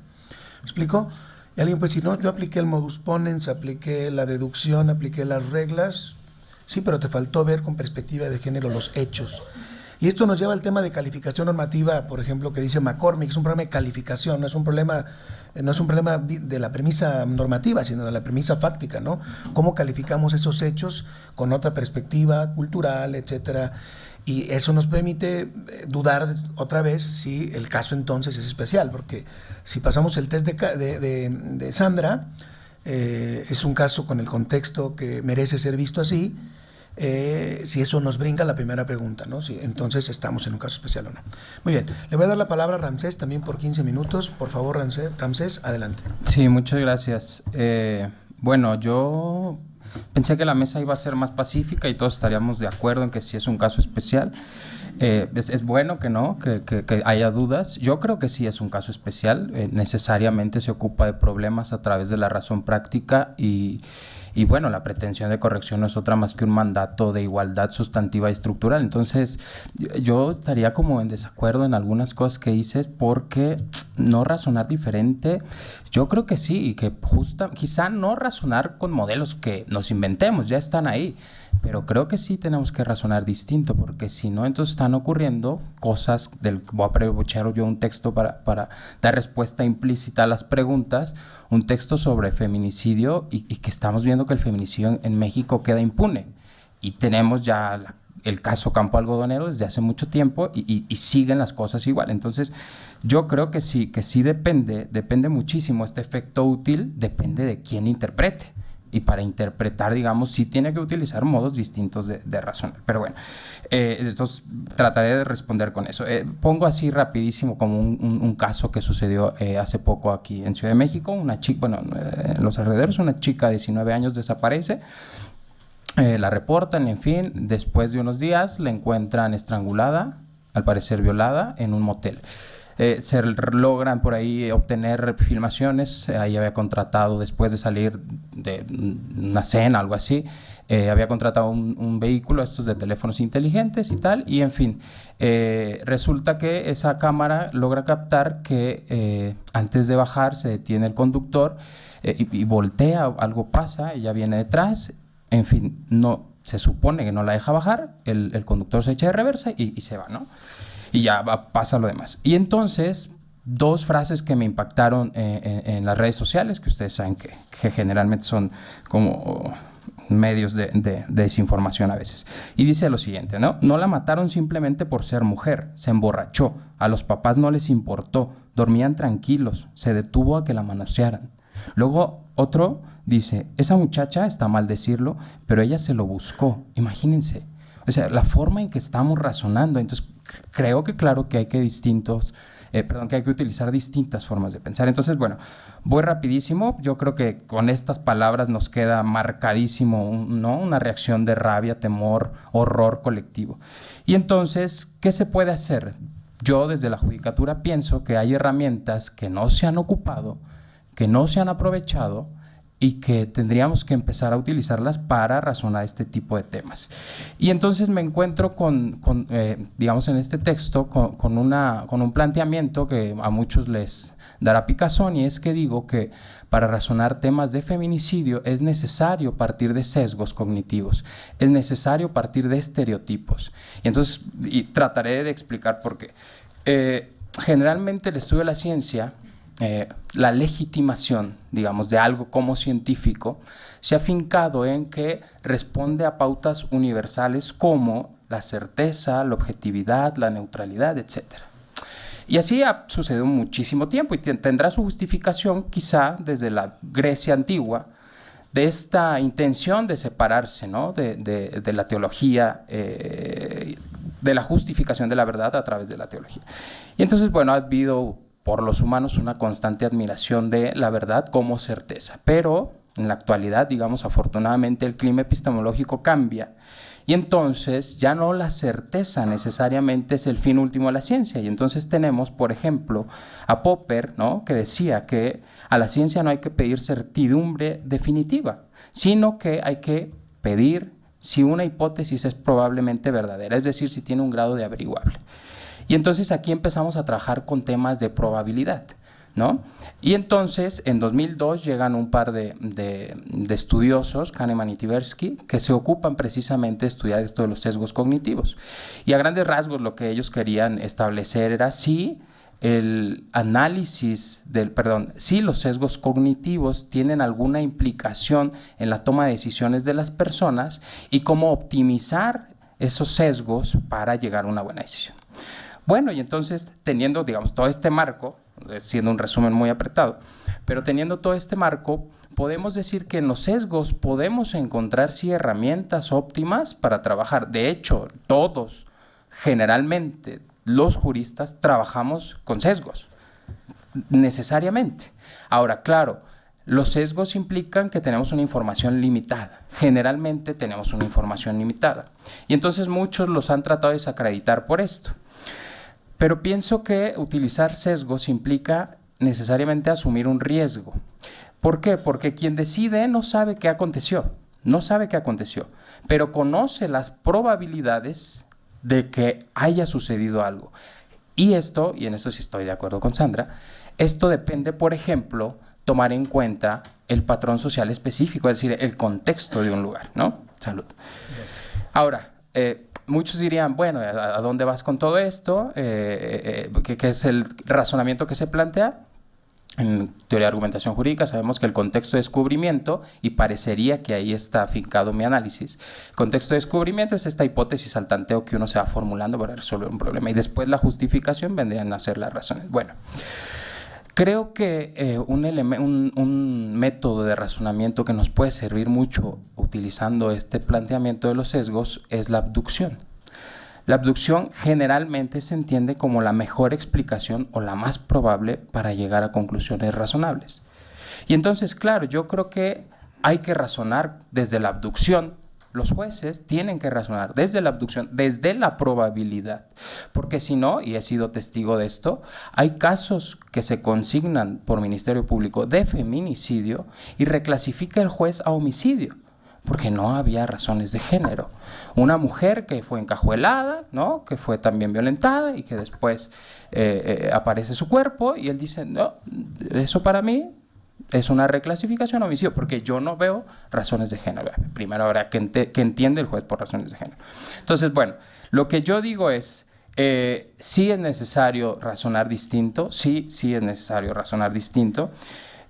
¿Me explico? Y alguien puede decir, no, yo apliqué el modus ponens, apliqué la deducción, apliqué las reglas, sí, pero te faltó ver con perspectiva de género los hechos. Y esto nos lleva al tema de calificación normativa, por ejemplo, que dice McCormick, es un problema de calificación, no es un problema de la premisa normativa, sino de la premisa fáctica, ¿no? Cómo calificamos esos hechos con otra perspectiva cultural, etcétera. Y eso nos permite dudar otra vez si el caso entonces es especial, porque si pasamos el test de Sandra, es un caso con el contexto que merece ser visto así. Si eso nos brinca la primera pregunta, ¿no? Si entonces estamos en un caso especial o no. Muy bien, le voy a dar la palabra a Ramsés también por 15 minutos. Por favor, Ramsés, adelante. Sí, muchas gracias. Bueno, yo pensé que la mesa iba a ser más pacífica y todos estaríamos de acuerdo en que sí es un caso especial. Es bueno que no, que haya dudas. Yo creo que sí es un caso especial. Necesariamente se ocupa de problemas a través de la razón práctica y bueno, la pretensión de corrección no es otra más que un mandato de igualdad sustantiva y estructural. Entonces, yo estaría como en desacuerdo en algunas cosas que dices porque no razonar diferente, yo creo que sí, y que quizá no razonar con modelos que nos inventemos, ya están ahí, pero creo que sí tenemos que razonar distinto, porque si no, entonces están ocurriendo cosas voy a aprovechar yo un texto para dar respuesta implícita a las preguntas, un texto sobre feminicidio y que estamos viendo que el feminicidio en México queda impune y tenemos ya el caso Campo Algodonero desde hace mucho tiempo y siguen las cosas igual. Entonces yo creo que sí depende muchísimo. Este efecto útil depende de quién interprete. Y para interpretar, digamos, sí tiene que utilizar modos distintos de razonar. Pero bueno, entonces trataré de responder con eso. Pongo así rapidísimo como un caso que sucedió hace poco aquí en Ciudad de México. Una chica, bueno, en los alrededores, una chica de 19 años desaparece. La reportan, en fin. Después de unos días la encuentran estrangulada, al parecer violada, en un motel. Se logran por ahí obtener filmaciones. Ahí había contratado, después de salir de una cena, algo así, había contratado un vehículo, estos de teléfonos inteligentes y tal, y en fin, resulta que esa cámara logra captar que antes de bajar se detiene el conductor y voltea, algo pasa, ella viene detrás, en fin, no, se supone que no la deja bajar, el conductor se echa de reversa y se va, ¿no? Y ya pasa lo demás. Y entonces, dos frases que me impactaron en las redes sociales, que ustedes saben que generalmente son como medios de desinformación a veces. Y dice lo siguiente, ¿no? No la mataron simplemente por ser mujer, se emborrachó, a los papás no les importó, dormían tranquilos, se detuvo a que la manosearan. Luego otro dice, esa muchacha, está mal decirlo, pero ella se lo buscó, imagínense. O sea, la forma en que estamos razonando. Entonces, creo que claro que hay que utilizar distintas formas de pensar. Entonces, bueno, voy rapidísimo. Yo creo que con estas palabras nos queda marcadísimo, ¿no? Una reacción de rabia, temor, horror colectivo. Y entonces, ¿qué se puede hacer? Yo desde la judicatura pienso que hay herramientas que no se han ocupado, que no se han aprovechado y que tendríamos que empezar a utilizarlas para razonar este tipo de temas. Y entonces me encuentro digamos, en este texto con un planteamiento que a muchos les dará picazón, y es que digo que para razonar temas de feminicidio es necesario partir de sesgos cognitivos, es necesario partir de estereotipos. Y entonces trataré de explicar por qué. Generalmente el estudio de la ciencia, la legitimación, digamos, de algo como científico, se ha fincado en que responde a pautas universales como la certeza, la objetividad, la neutralidad, etc. Y así ha sucedido muchísimo tiempo y tendrá su justificación quizá desde la Grecia antigua, de esta intención de separarse, ¿no? de la teología, de la justificación de la verdad a través de la teología. Y entonces, bueno, ha habido por los humanos una constante admiración de la verdad como certeza. Pero en la actualidad, digamos, afortunadamente el clima epistemológico cambia y entonces ya no la certeza necesariamente es el fin último de la ciencia. Y entonces tenemos, por ejemplo, a Popper, ¿no? Que decía que a la ciencia no hay que pedir certidumbre definitiva, sino que hay que pedir si una hipótesis es probablemente verdadera, es decir, si tiene un grado de averiguable. Y entonces aquí empezamos a trabajar con temas de probabilidad, ¿no? Y entonces en 2002 llegan un par de estudiosos, Kahneman y Tversky, que se ocupan precisamente de estudiar esto de los sesgos cognitivos. Y a grandes rasgos lo que ellos querían establecer era si si los sesgos cognitivos tienen alguna implicación en la toma de decisiones de las personas y cómo optimizar esos sesgos para llegar a una buena decisión. Bueno, y entonces teniendo, digamos, todo este marco, siendo un resumen muy apretado, pero teniendo todo este marco, podemos decir que en los sesgos podemos encontrar sí herramientas óptimas para trabajar. De hecho, todos, generalmente, los juristas trabajamos con sesgos, necesariamente. Ahora, claro, los sesgos implican que tenemos una información limitada. Generalmente tenemos una información limitada. Y entonces muchos los han tratado de desacreditar por esto. Pero pienso que utilizar sesgos implica necesariamente asumir un riesgo. ¿Por qué? Porque quien decide no sabe qué aconteció. No sabe qué aconteció, pero conoce las probabilidades de que haya sucedido algo. Y esto, y en esto sí estoy de acuerdo con Sandra, esto depende, por ejemplo, tomar en cuenta el patrón social específico, es decir, el contexto de un lugar, ¿no? Salud. Ahora, muchos dirían, bueno, ¿a dónde vas con todo esto? ¿Qué es el razonamiento que se plantea? En teoría de argumentación jurídica sabemos que el contexto de descubrimiento, y parecería que ahí está afincado mi análisis, el contexto de descubrimiento es esta hipótesis al tanteo que uno se va formulando para resolver un problema, y después la justificación vendrían a ser las razones. Bueno, creo que un método de razonamiento que nos puede servir mucho utilizando este planteamiento de los sesgos es la abducción. La abducción generalmente se entiende como la mejor explicación o la más probable para llegar a conclusiones razonables. Y entonces, claro, yo creo que hay que razonar desde la abducción. Los jueces tienen que razonar desde la abducción, desde la probabilidad. Porque si no, y he sido testigo de esto, hay casos que se consignan por Ministerio Público de feminicidio y reclasifica el juez a homicidio, porque no había razones de género. Una mujer que fue encajuelada, ¿no?, que fue también violentada y que después aparece su cuerpo y él dice, no, eso para mí es una reclasificación a homicidio, porque yo no veo razones de género. Primero habrá que entiende el juez por razones de género. Entonces, bueno, lo que yo digo es, sí es necesario razonar distinto, sí es necesario razonar distinto.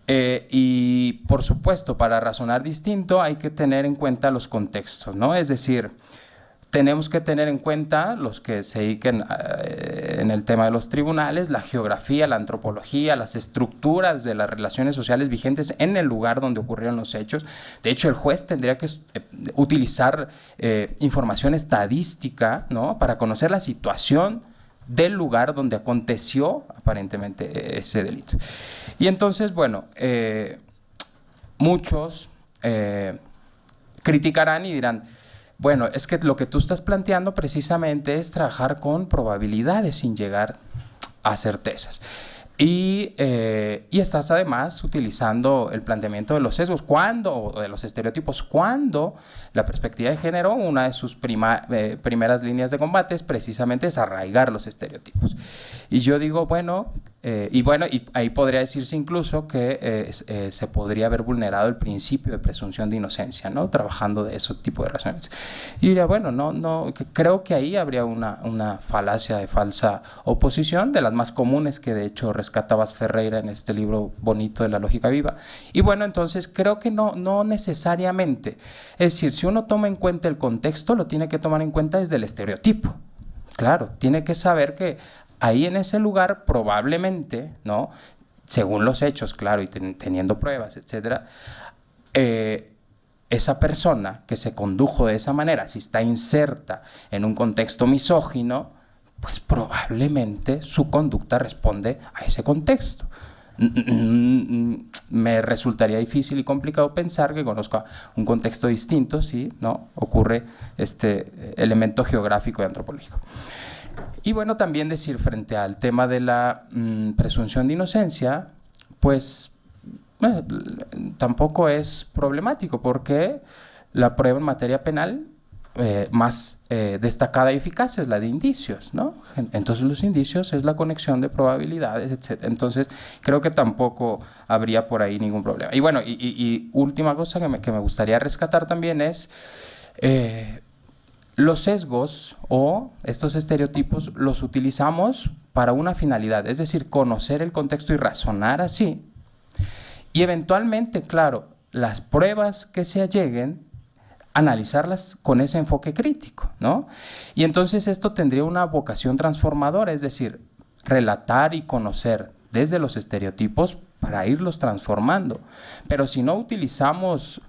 Y por supuesto, para razonar distinto hay que tener en cuenta los contextos, ¿no? Es decir, tenemos que tener en cuenta, los que se dediquen en el tema de los tribunales, la geografía, la antropología, las estructuras de las relaciones sociales vigentes en el lugar donde ocurrieron los hechos. De hecho, el juez tendría que utilizar información estadística, ¿no?, para conocer la situación del lugar donde aconteció aparentemente ese delito. Y entonces, bueno, muchos criticarán y dirán, bueno, es que lo que tú estás planteando precisamente es trabajar con probabilidades sin llegar a certezas. Y estás además utilizando el planteamiento de los sesgos, o de los estereotipos, cuando la perspectiva de género, una de sus primeras líneas de combate es precisamente desarraigar los estereotipos. Y yo digo, y ahí podría decirse incluso que se podría haber vulnerado el principio de presunción de inocencia, ¿no?, trabajando de ese tipo de razones. Y diría, bueno, creo que ahí habría una falacia de falsa oposición, de las más comunes que de hecho rescatabas Ferreira en este libro bonito de La lógica viva. Y bueno, entonces creo que no necesariamente. Es decir, si uno toma en cuenta el contexto, lo tiene que tomar en cuenta desde el estereotipo. Claro, tiene que saber que ahí en ese lugar probablemente, ¿no?, según los hechos, claro, y teniendo pruebas, etcétera, esa persona que se condujo de esa manera, si está inserta en un contexto misógino, pues probablemente su conducta responde a ese contexto. Me resultaría difícil y complicado pensar que conozca un contexto distinto si no ocurre este elemento geográfico y antropológico. Y bueno, también decir frente al tema de la presunción de inocencia, pues tampoco es problemático, porque la prueba en materia penal más destacada y eficaz es la de indicios, ¿no? Entonces los indicios es la conexión de probabilidades, etc. Entonces creo que tampoco habría por ahí ningún problema. Y bueno, y última cosa que me gustaría rescatar también es los sesgos o estos estereotipos los utilizamos para una finalidad, es decir, conocer el contexto y razonar así. Y eventualmente, claro, las pruebas que se alleguen, analizarlas con ese enfoque crítico, ¿no? Y entonces esto tendría una vocación transformadora, es decir, relatar y conocer desde los estereotipos para irlos transformando. Pero si no utilizamos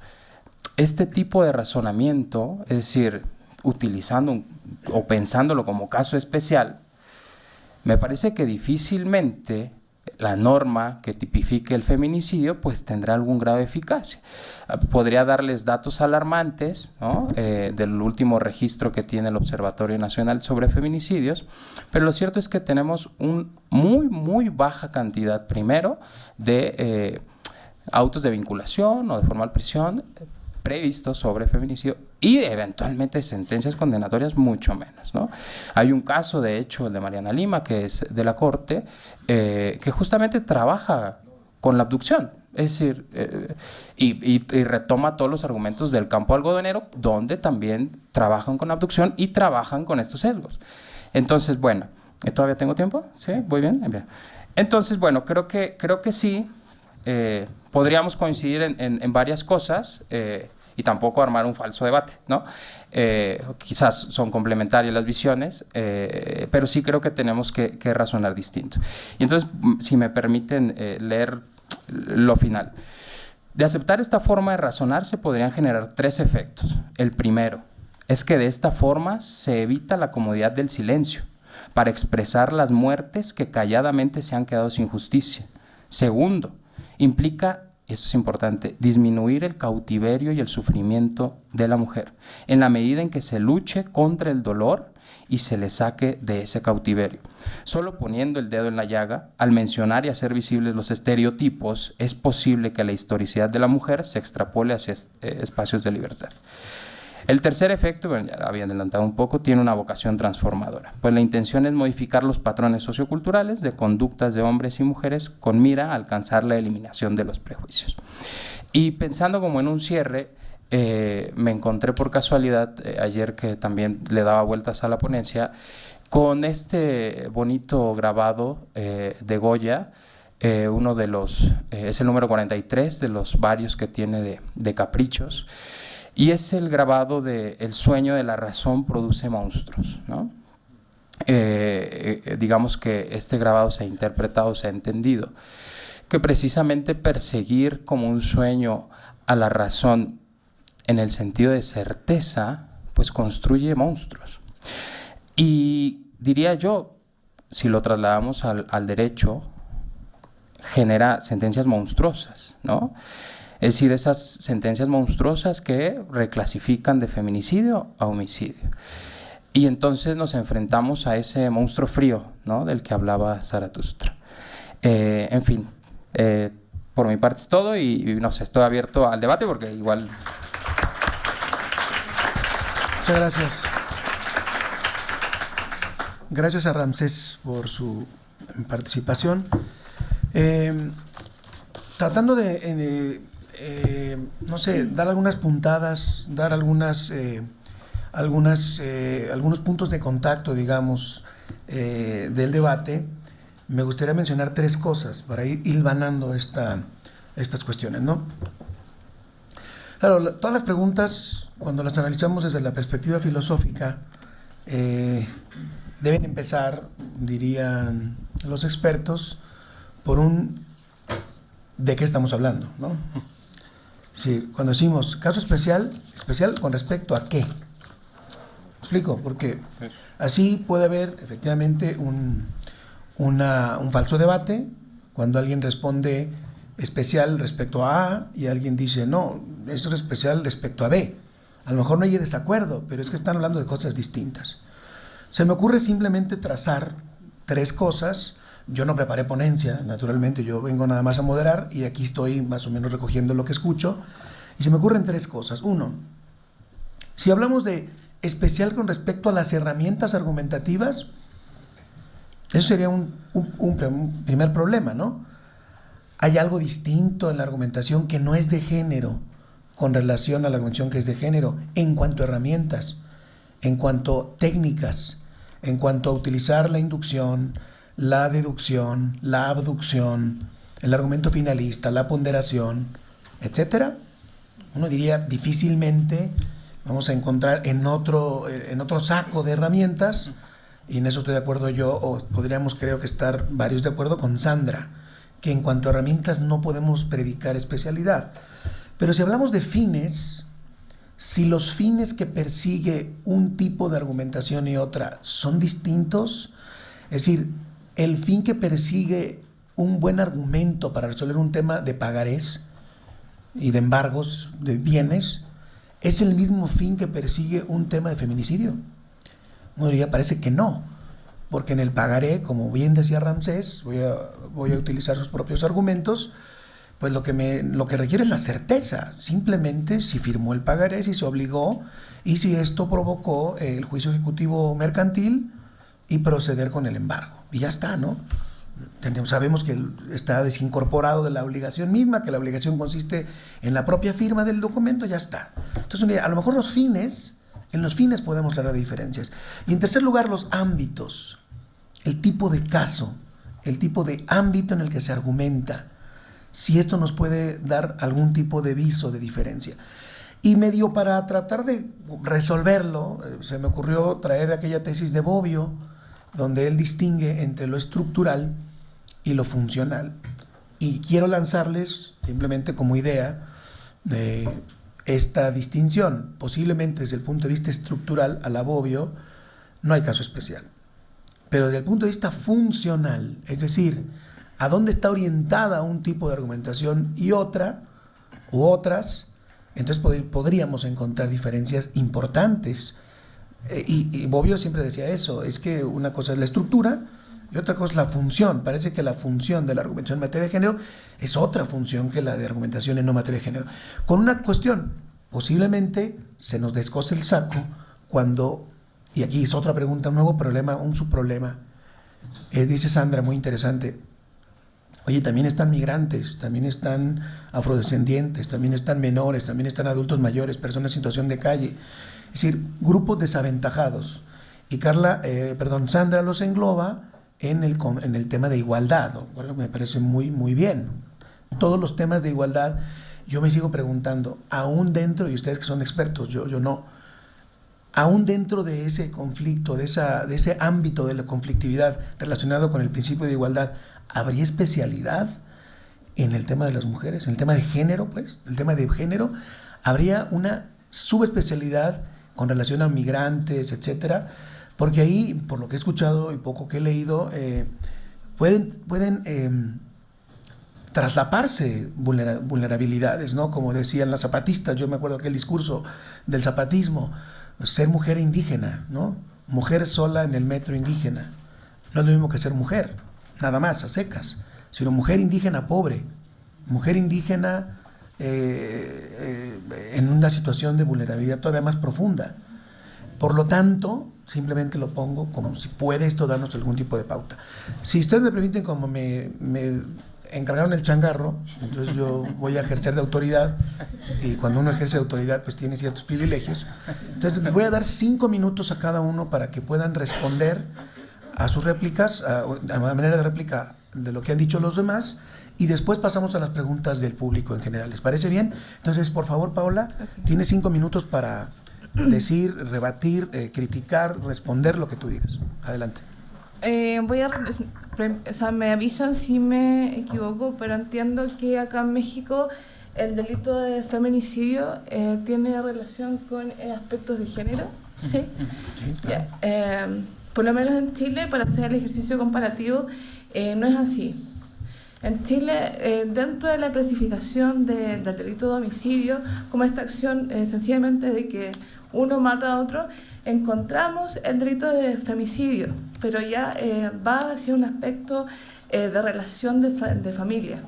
este tipo de razonamiento, es decir, utilizando o pensándolo como caso especial, me parece que difícilmente la norma que tipifique el feminicidio, pues tendrá algún grado de eficacia. Podría darles datos alarmantes, ¿no? Del último registro que tiene el Observatorio Nacional sobre Feminicidios, pero lo cierto es que tenemos un muy baja cantidad, primero, de autos de vinculación o de formal prisión previstos sobre feminicidio y eventualmente sentencias condenatorias mucho menos, ¿no? Hay un caso, de hecho, el de Mariana Lima, que es de la Corte, que justamente trabaja con la abducción, es decir, y retoma todos los argumentos del campo algodonero, donde también trabajan con abducción y trabajan con estos sesgos. Entonces, bueno, ¿todavía tengo tiempo? ¿Sí? ¿Voy bien? Bien. Entonces, bueno, creo que sí, podríamos coincidir en varias cosas, y tampoco armar un falso debate, ¿no? Quizás son complementarias las visiones, pero sí creo que tenemos que razonar distinto. Y entonces, si me permiten leer lo final. De aceptar esta forma de razonar se podrían generar 3 efectos. El primero es que de esta forma se evita la comodidad del silencio para expresar las muertes que calladamente se han quedado sin justicia. Segundo, implica, esto es importante, disminuir el cautiverio y el sufrimiento de la mujer, en la medida en que se luche contra el dolor y se le saque de ese cautiverio. Solo poniendo el dedo en la llaga, al mencionar y hacer visibles los estereotipos, es posible que la historicidad de la mujer se extrapole hacia espacios de libertad. El tercer efecto, bueno, ya había adelantado un poco, tiene una vocación transformadora, pues la intención es modificar los patrones socioculturales de conductas de hombres y mujeres con mira a alcanzar la eliminación de los prejuicios. Y pensando como en un cierre, me encontré por casualidad, ayer que también le daba vueltas a la ponencia, con este bonito grabado de Goya, uno de los, es el número 43 de los varios que tiene de Caprichos, y es el grabado de El sueño de la razón produce monstruos, ¿no? Digamos que este grabado se ha interpretado, se ha entendido, que precisamente perseguir como un sueño a la razón en el sentido de certeza, pues construye monstruos. Y diría yo, si lo trasladamos al derecho, genera sentencias monstruosas, ¿no? Es decir, esas sentencias monstruosas que reclasifican de feminicidio a homicidio. Y entonces nos enfrentamos a ese monstruo frío, ¿no?, del que hablaba Zaratustra. En fin, por mi parte es todo y no sé, estoy abierto al debate porque igual... Muchas gracias. Gracias a Ramsés por su participación. Tratando de no sé, dar algunas puntadas, dar algunos puntos de contacto, digamos, del debate, me gustaría mencionar 3 cosas para ir hilvanando estas cuestiones, ¿no? Claro, todas las preguntas, cuando las analizamos desde la perspectiva filosófica, deben empezar, dirían los expertos, por un ¿de qué estamos hablando?, ¿no? Sí, cuando decimos caso especial con respecto a qué. ¿Me explico? Porque así puede haber efectivamente un falso debate cuando alguien responde especial respecto a A y alguien dice no, esto es especial respecto a B. A lo mejor no hay desacuerdo, pero es que están hablando de cosas distintas. Se me ocurre simplemente trazar 3 cosas. Yo no preparé ponencia, naturalmente, yo vengo nada más a moderar y aquí estoy más o menos recogiendo lo que escucho. Y se me ocurren 3 cosas. 1, si hablamos de especial con respecto a las herramientas argumentativas, eso sería un primer problema, ¿no? Hay algo distinto en la argumentación que no es de género con relación a la argumentación que es de género en cuanto a herramientas, en cuanto a técnicas, en cuanto a utilizar la inducción, la deducción, la abducción, el argumento finalista, la ponderación, etcétera. Uno diría difícilmente vamos a encontrar en otro saco de herramientas, y en eso estoy de acuerdo yo, o podríamos creo que estar varios de acuerdo con Sandra, que en cuanto a herramientas no podemos predicar especialidad. Pero si hablamos de fines, si los fines que persigue un tipo de argumentación y otra son distintos, es decir, el fin que persigue un buen argumento para resolver un tema de pagarés y de embargos de bienes es el mismo fin que persigue un tema de feminicidio. Uno diría, parece que no, porque en el pagaré, como bien decía Ramsés, voy a utilizar sus propios argumentos, pues lo que requiere es la certeza, simplemente si firmó el pagaré, si se obligó y si esto provocó el juicio ejecutivo mercantil y proceder con el embargo. Y ya está, ¿no? Sabemos que está desincorporado de la obligación misma, que la obligación consiste en la propia firma del documento, ya está. Entonces, a lo mejor en los fines podemos hablar de diferencias. Y en tercer lugar, los ámbitos, el tipo de caso, el tipo de ámbito en el que se argumenta, si esto nos puede dar algún tipo de viso de diferencia. Y medio para tratar de resolverlo, se me ocurrió traer aquella tesis de Bobbio, donde él distingue entre lo estructural y lo funcional. Y quiero lanzarles simplemente como idea esta distinción. Posiblemente desde el punto de vista estructural, a la Bobbio, no hay caso especial. Pero desde el punto de vista funcional, es decir, a dónde está orientada un tipo de argumentación y otra, u otras, entonces podríamos encontrar diferencias importantes. Y Bobbio siempre decía eso, es que una cosa es la estructura y otra cosa es la función. Parece que la función de la argumentación en materia de género es otra función que la de argumentación en no materia de género. Con una cuestión, posiblemente se nos descose el saco cuando, y aquí es otra pregunta, un nuevo problema, un subproblema. Dice Sandra, muy interesante, oye, también están migrantes, también están afrodescendientes, también están menores, también están adultos mayores, personas en situación de calle, es decir, grupos desaventajados. Y Sandra los engloba en el tema de igualdad, lo cual me parece muy, muy bien. Todos los temas de igualdad, yo me sigo preguntando, aún dentro, y ustedes que son expertos, yo no, aún dentro de ese conflicto, de ese ámbito de la conflictividad relacionado con el principio de igualdad, ¿habría especialidad en el tema de las mujeres, en el tema de género, pues? El tema de género, ¿habría una subespecialidad con relación a migrantes, etcétera? Porque ahí, por lo que he escuchado y poco que he leído, pueden traslaparse vulnerabilidades, ¿no? Como decían las zapatistas, yo me acuerdo aquel discurso del zapatismo, ser mujer indígena, ¿no? Mujer sola en el metro indígena. No es lo mismo que ser mujer, nada más, a secas, sino mujer indígena pobre, mujer indígena en una situación de vulnerabilidad todavía más profunda. Por lo tanto, simplemente lo pongo como si puede esto darnos algún tipo de pauta. Si ustedes me permiten, como me encargaron el changarro, entonces yo voy a ejercer de autoridad, y cuando uno ejerce de autoridad pues tiene ciertos privilegios. Entonces les voy a dar 5 minutos a cada uno para que puedan responder a sus réplicas, a manera de réplica de lo que han dicho los demás, y después pasamos a las preguntas del público en general. ¿Les parece bien? Entonces, por favor, Paola, tienes 5 minutos para decir, rebatir, criticar, responder lo que tú digas. Adelante. Me avisan si me equivoco, pero entiendo que acá en México el delito de feminicidio tiene relación con aspectos de género, ¿sí? Sí, claro. Por lo menos en Chile, para hacer el ejercicio comparativo, no es así. En Chile, dentro de la clasificación del delito de homicidio, como esta acción sencillamente de que uno mata a otro, encontramos el delito de femicidio, pero ya va hacia un aspecto de relación de familia,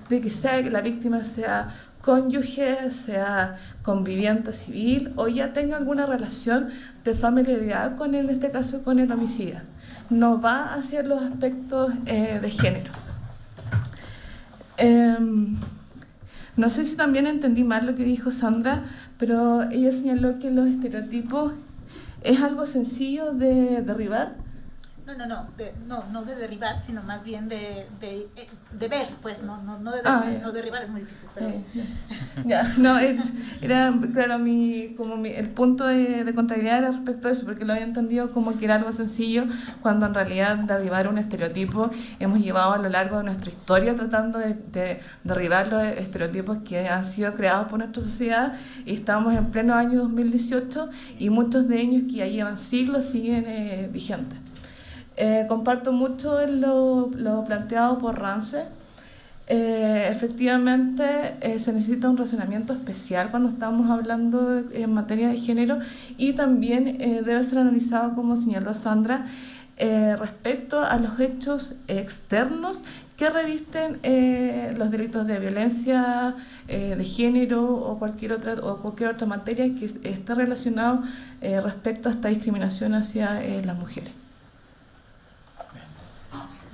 de que la víctima sea cónyuge, sea conviviente civil o ya tenga alguna relación de familiaridad con en este caso con el homicida. No va hacia los aspectos de género. No sé si también entendí mal lo que dijo Sandra, pero ella señaló que los estereotipos es algo sencillo de derribar. No de derribar, sino más bien de ver, pues no derribar es muy difícil. Pero... era claro el punto de contrariedad era respecto a eso, porque lo había entendido como que era algo sencillo, cuando en realidad derribar un estereotipo hemos llevado a lo largo de nuestra historia tratando de derribar los estereotipos que han sido creados por nuestra sociedad, y estamos en pleno año 2018 y muchos de ellos que ya llevan siglos siguen vigentes. Comparto mucho en lo planteado por Ramses. Efectivamente, se necesita un razonamiento especial cuando estamos hablando en materia de género, y también debe ser analizado, como señaló Sandra, respecto a los hechos externos que revisten los delitos de violencia de género o cualquier otra materia que esté relacionado respecto a esta discriminación hacia las mujeres.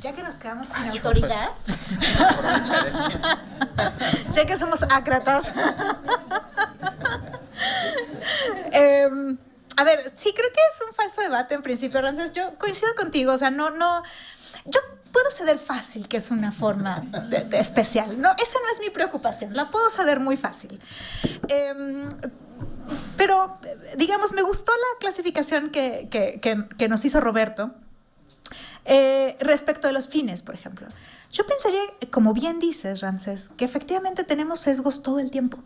Ya que nos quedamos sin autoridad, ya que somos ácratas. A ver, sí, creo que es un falso debate en principio, Ramses. Yo coincido contigo, o sea, yo puedo ceder fácil que es una forma de especial. No, esa no es mi preocupación, la puedo ceder muy fácil. Pero, digamos, me gustó la clasificación que nos hizo Roberto. Respecto de los fines, por ejemplo. Yo pensaría, como bien dices, Ramses, que efectivamente tenemos sesgos todo el tiempo.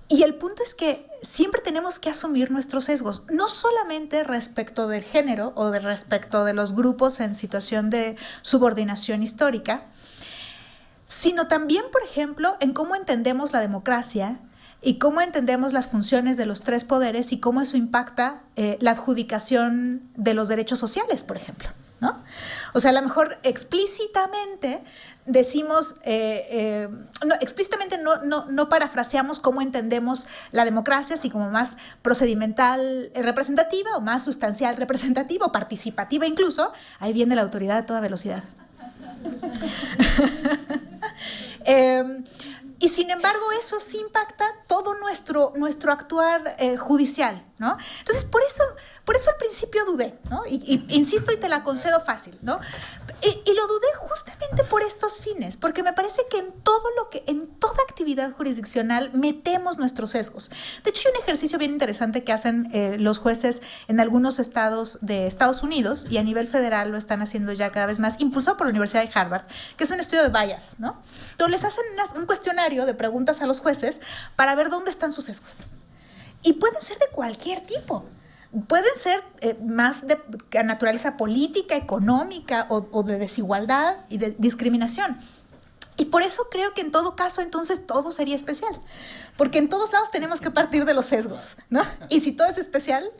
Y el punto es que siempre tenemos que asumir nuestros sesgos, no solamente respecto del género o respecto de los grupos en situación de subordinación histórica, sino también, por ejemplo, en cómo entendemos la democracia y cómo entendemos las funciones de los tres poderes y cómo eso impacta la adjudicación de los derechos sociales, por ejemplo, ¿no? O sea, a lo mejor explícitamente decimos, explícitamente no parafraseamos cómo entendemos la democracia, así como más procedimental representativa o más sustancial representativa o participativa incluso. Ahí viene la autoridad a toda velocidad. Y sin embargo eso sí impacta todo nuestro actuar judicial, ¿no? Entonces por eso al principio dudé, ¿no? Y insisto y te la concedo fácil, ¿no? Y lo dudé justamente por estos fines, porque me parece que en toda actividad jurisdiccional metemos nuestros sesgos. De hecho, hay un ejercicio bien interesante que hacen los jueces en algunos estados de Estados Unidos, y a nivel federal lo están haciendo ya cada vez más, impulsado por la Universidad de Harvard, que es un estudio de bias, ¿no? Entonces les hacen un cuestionario de preguntas a los jueces para ver dónde están sus sesgos. Y pueden ser de cualquier tipo. Pueden ser más de naturaleza política, económica o de desigualdad y de discriminación. Y por eso creo que en todo caso entonces todo sería especial. Porque en todos lados tenemos que partir de los sesgos, ¿no? Y si todo es especial,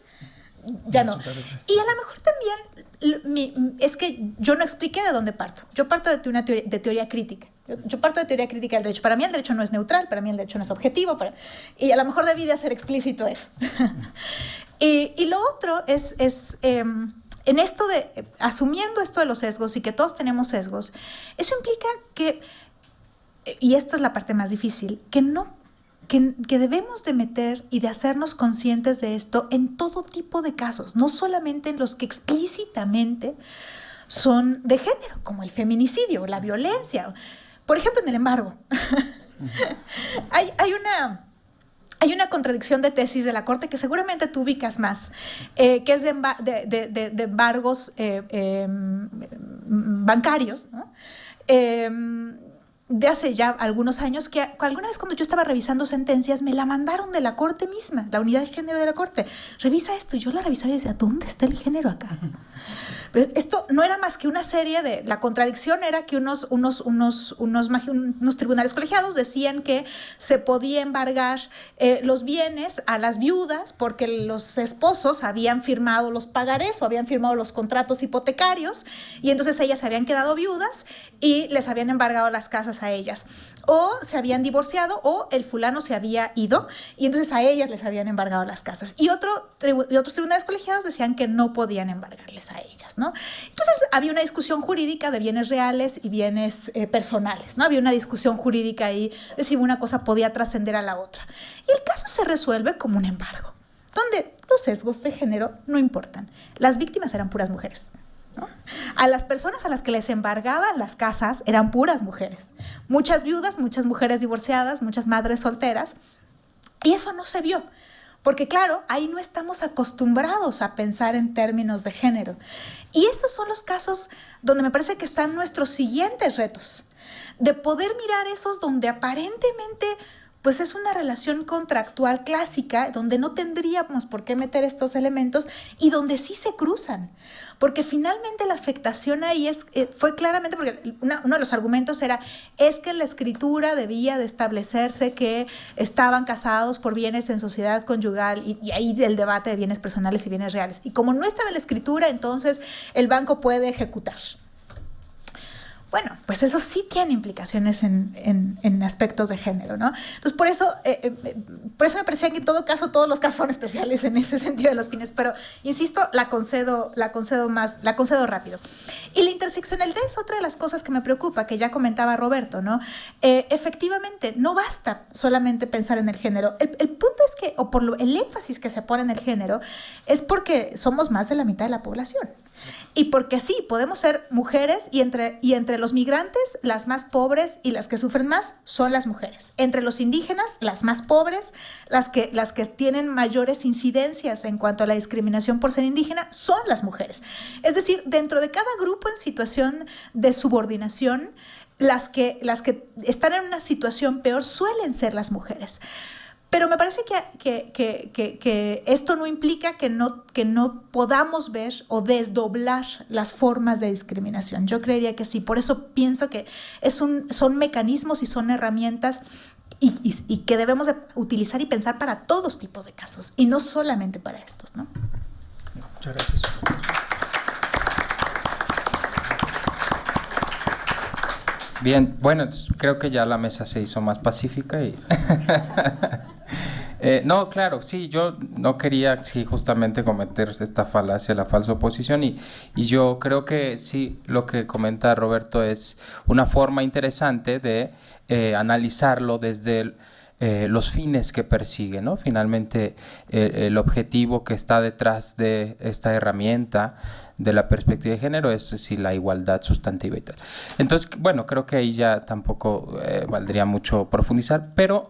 ya no. Y a lo mejor también es que yo no expliqué de dónde parto. Yo parto de teoría crítica. Yo parto de teoría crítica del derecho. Para mí el derecho no es neutral, para mí el derecho no es objetivo, y a lo mejor debí de hacer explícito eso. Y lo otro es en esto de, asumiendo esto de los sesgos y que todos tenemos sesgos, eso implica que, y esto es la parte más difícil, que debemos de meter y de hacernos conscientes de esto en todo tipo de casos, no solamente en los que explícitamente son de género, como el feminicidio, la violencia. Por ejemplo, en el embargo. Hay una contradicción de tesis de la Corte que seguramente tú ubicas más, que es de embargos bancarios, ¿no? De hace ya algunos años, que alguna vez cuando yo estaba revisando sentencias me la mandaron de la Corte misma, la unidad de género de la Corte. Revisa esto, y yo la revisaba y decía, ¿dónde está el género acá? Pues esto no era más que una serie de... La contradicción era que unos tribunales colegiados decían que se podía embargar los bienes a las viudas porque los esposos habían firmado los pagarés o habían firmado los contratos hipotecarios, y entonces ellas se habían quedado viudas y les habían embargado las casas a ellas. O se habían divorciado o el fulano se había ido y entonces a ellas les habían embargado las casas. Y otros tribunales colegiados decían que no podían embargarles a ellas, ¿no? Entonces había una discusión jurídica de bienes reales y bienes personales, ¿no? Había una discusión jurídica ahí de si una cosa podía trascender a la otra. Y el caso se resuelve como un embargo, donde los sesgos de género no importan. Las víctimas eran puras mujeres, ¿no? A las personas a las que les embargaban las casas eran puras mujeres. Muchas viudas, muchas mujeres divorciadas, muchas madres solteras. Y eso no se vio. Porque claro, ahí no estamos acostumbrados a pensar en términos de género. Y esos son los casos donde me parece que están nuestros siguientes retos. De poder mirar esos donde aparentemente pues es una relación contractual clásica donde no tendríamos por qué meter estos elementos y donde sí se cruzan. Porque finalmente la afectación ahí fue claramente, porque uno de los argumentos es que en la escritura debía de establecerse que estaban casados por bienes en sociedad conyugal y ahí el debate de bienes personales y bienes reales. Y como no estaba en la escritura, entonces el banco puede ejecutar. Bueno, pues eso sí tiene implicaciones en aspectos de género, ¿no? Entonces, por eso me parecía que en todo caso todos los casos son especiales en ese sentido de los fines, pero insisto, la concedo rápido. Y la interseccionalidad es otra de las cosas que me preocupa, que ya comentaba Roberto, ¿no? Efectivamente, no basta solamente pensar en el género. El punto es que, o por el énfasis que se pone en el género, es porque somos más de la mitad de la población. Y porque sí, podemos ser mujeres y entre los migrantes, las más pobres y las que sufren más son las mujeres. Entre los indígenas, las más pobres, las que tienen mayores incidencias en cuanto a la discriminación por ser indígena, son las mujeres. Es decir, dentro de cada grupo en situación de subordinación, las que están en una situación peor suelen ser las mujeres. Pero me parece que esto no implica que no podamos ver o desdoblar las formas de discriminación. Yo creería que sí. Por eso pienso que son mecanismos y son herramientas y que debemos de utilizar y pensar para todos tipos de casos y no solamente para estos, ¿no? Muchas gracias. Bien, bueno, creo que ya la mesa se hizo más pacífica y... no, claro, sí, yo no quería justamente cometer esta falacia, la falsa oposición y yo creo que sí, lo que comenta Roberto es una forma interesante de analizarlo desde los fines que persigue, ¿no? Finalmente, el objetivo que está detrás de esta herramienta de la perspectiva de género es sí, la igualdad sustantiva y tal. Entonces, bueno, creo que ahí ya tampoco valdría mucho profundizar, pero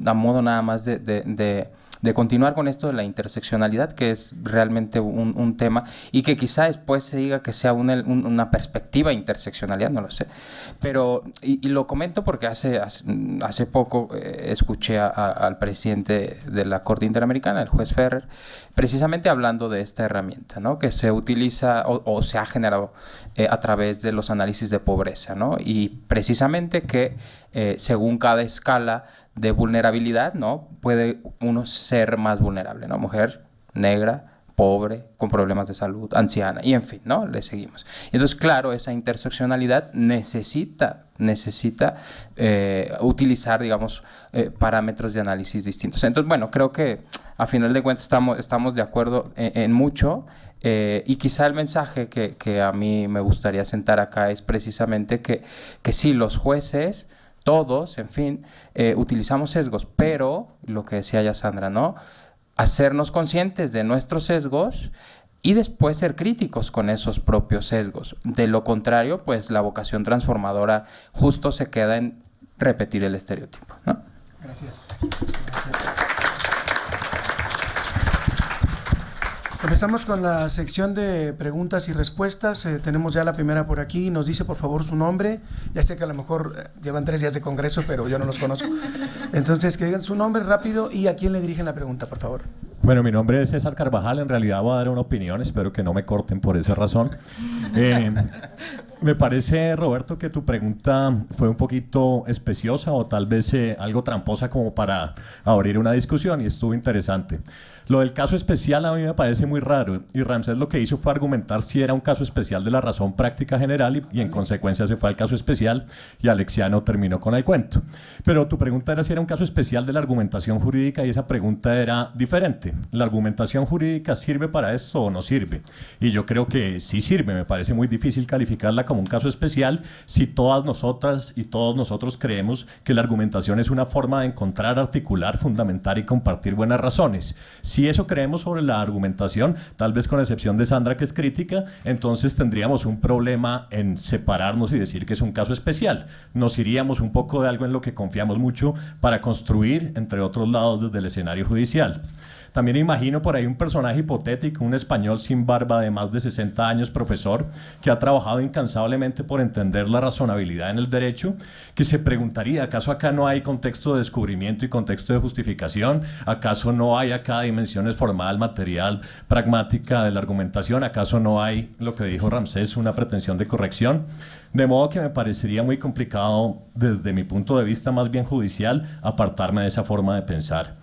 a modo nada más de continuar con esto de la interseccionalidad, que es realmente un tema y que quizá después se diga que sea una perspectiva interseccionalidad, no lo sé. Pero, y lo comento porque hace poco escuché al presidente de la Corte Interamericana, el juez Ferrer, precisamente hablando de esta herramienta, ¿no? Que se utiliza o se ha generado a través de los análisis de pobreza, ¿no? Y precisamente que según cada escala de vulnerabilidad, ¿no? Puede uno ser más vulnerable, ¿no? Mujer, negra, pobre, con problemas de salud, anciana, y en fin, ¿no? Le seguimos. Entonces, claro, esa interseccionalidad necesita utilizar, digamos, parámetros de análisis distintos. Entonces, bueno, creo que a final de cuentas estamos de acuerdo en mucho, y quizá el mensaje que a mí me gustaría sentar acá es precisamente que sí, los jueces, todos, en fin, utilizamos sesgos, pero lo que decía ya Sandra, ¿no? Hacernos conscientes de nuestros sesgos y después ser críticos con esos propios sesgos. De lo contrario, pues la vocación transformadora justo se queda en repetir el estereotipo, ¿no? Gracias. Empezamos con la sección de preguntas y respuestas. Tenemos ya la primera por aquí. Nos dice, por favor, su nombre. Ya sé que a lo mejor llevan 3 días de congreso, pero yo no los conozco. Entonces, que digan su nombre rápido y a quién le dirigen la pregunta, por favor. Bueno, mi nombre es César Carvajal. En realidad voy a dar una opinión. Espero que no me corten por esa razón. Me parece, Roberto, que tu pregunta fue un poquito especiosa o tal vez algo tramposa como para abrir una discusión y estuvo interesante. Lo del caso especial a mí me parece muy raro y Ramsés lo que hizo fue argumentar si era un caso especial de la razón práctica general y en consecuencia se fue al caso especial y Alexiano terminó con el cuento. Pero tu pregunta era si era un caso especial de la argumentación jurídica y esa pregunta era diferente. ¿La argumentación jurídica sirve para esto o no sirve? Y yo creo que sí sirve. Me parece muy difícil calificarla como un caso especial si todas nosotras y todos nosotros creemos que la argumentación es una forma de encontrar, articular, fundamentar y compartir buenas razones. Si eso creemos sobre la argumentación, tal vez con excepción de Sandra, que es crítica, entonces tendríamos un problema en separarnos y decir que es un caso especial. Nos iríamos un poco de algo en lo que confiamos mucho para construir, entre otros lados, desde el escenario judicial. También imagino por ahí un personaje hipotético, un español sin barba de más de 60 años, profesor, que ha trabajado incansablemente por entender la razonabilidad en el derecho, que se preguntaría, ¿acaso acá no hay contexto de descubrimiento y contexto de justificación? ¿Acaso no hay acá dimensiones formal, material, pragmática de la argumentación? ¿Acaso no hay, lo que dijo Ramsés, una pretensión de corrección? De modo que me parecería muy complicado, desde mi punto de vista más bien judicial, apartarme de esa forma de pensar.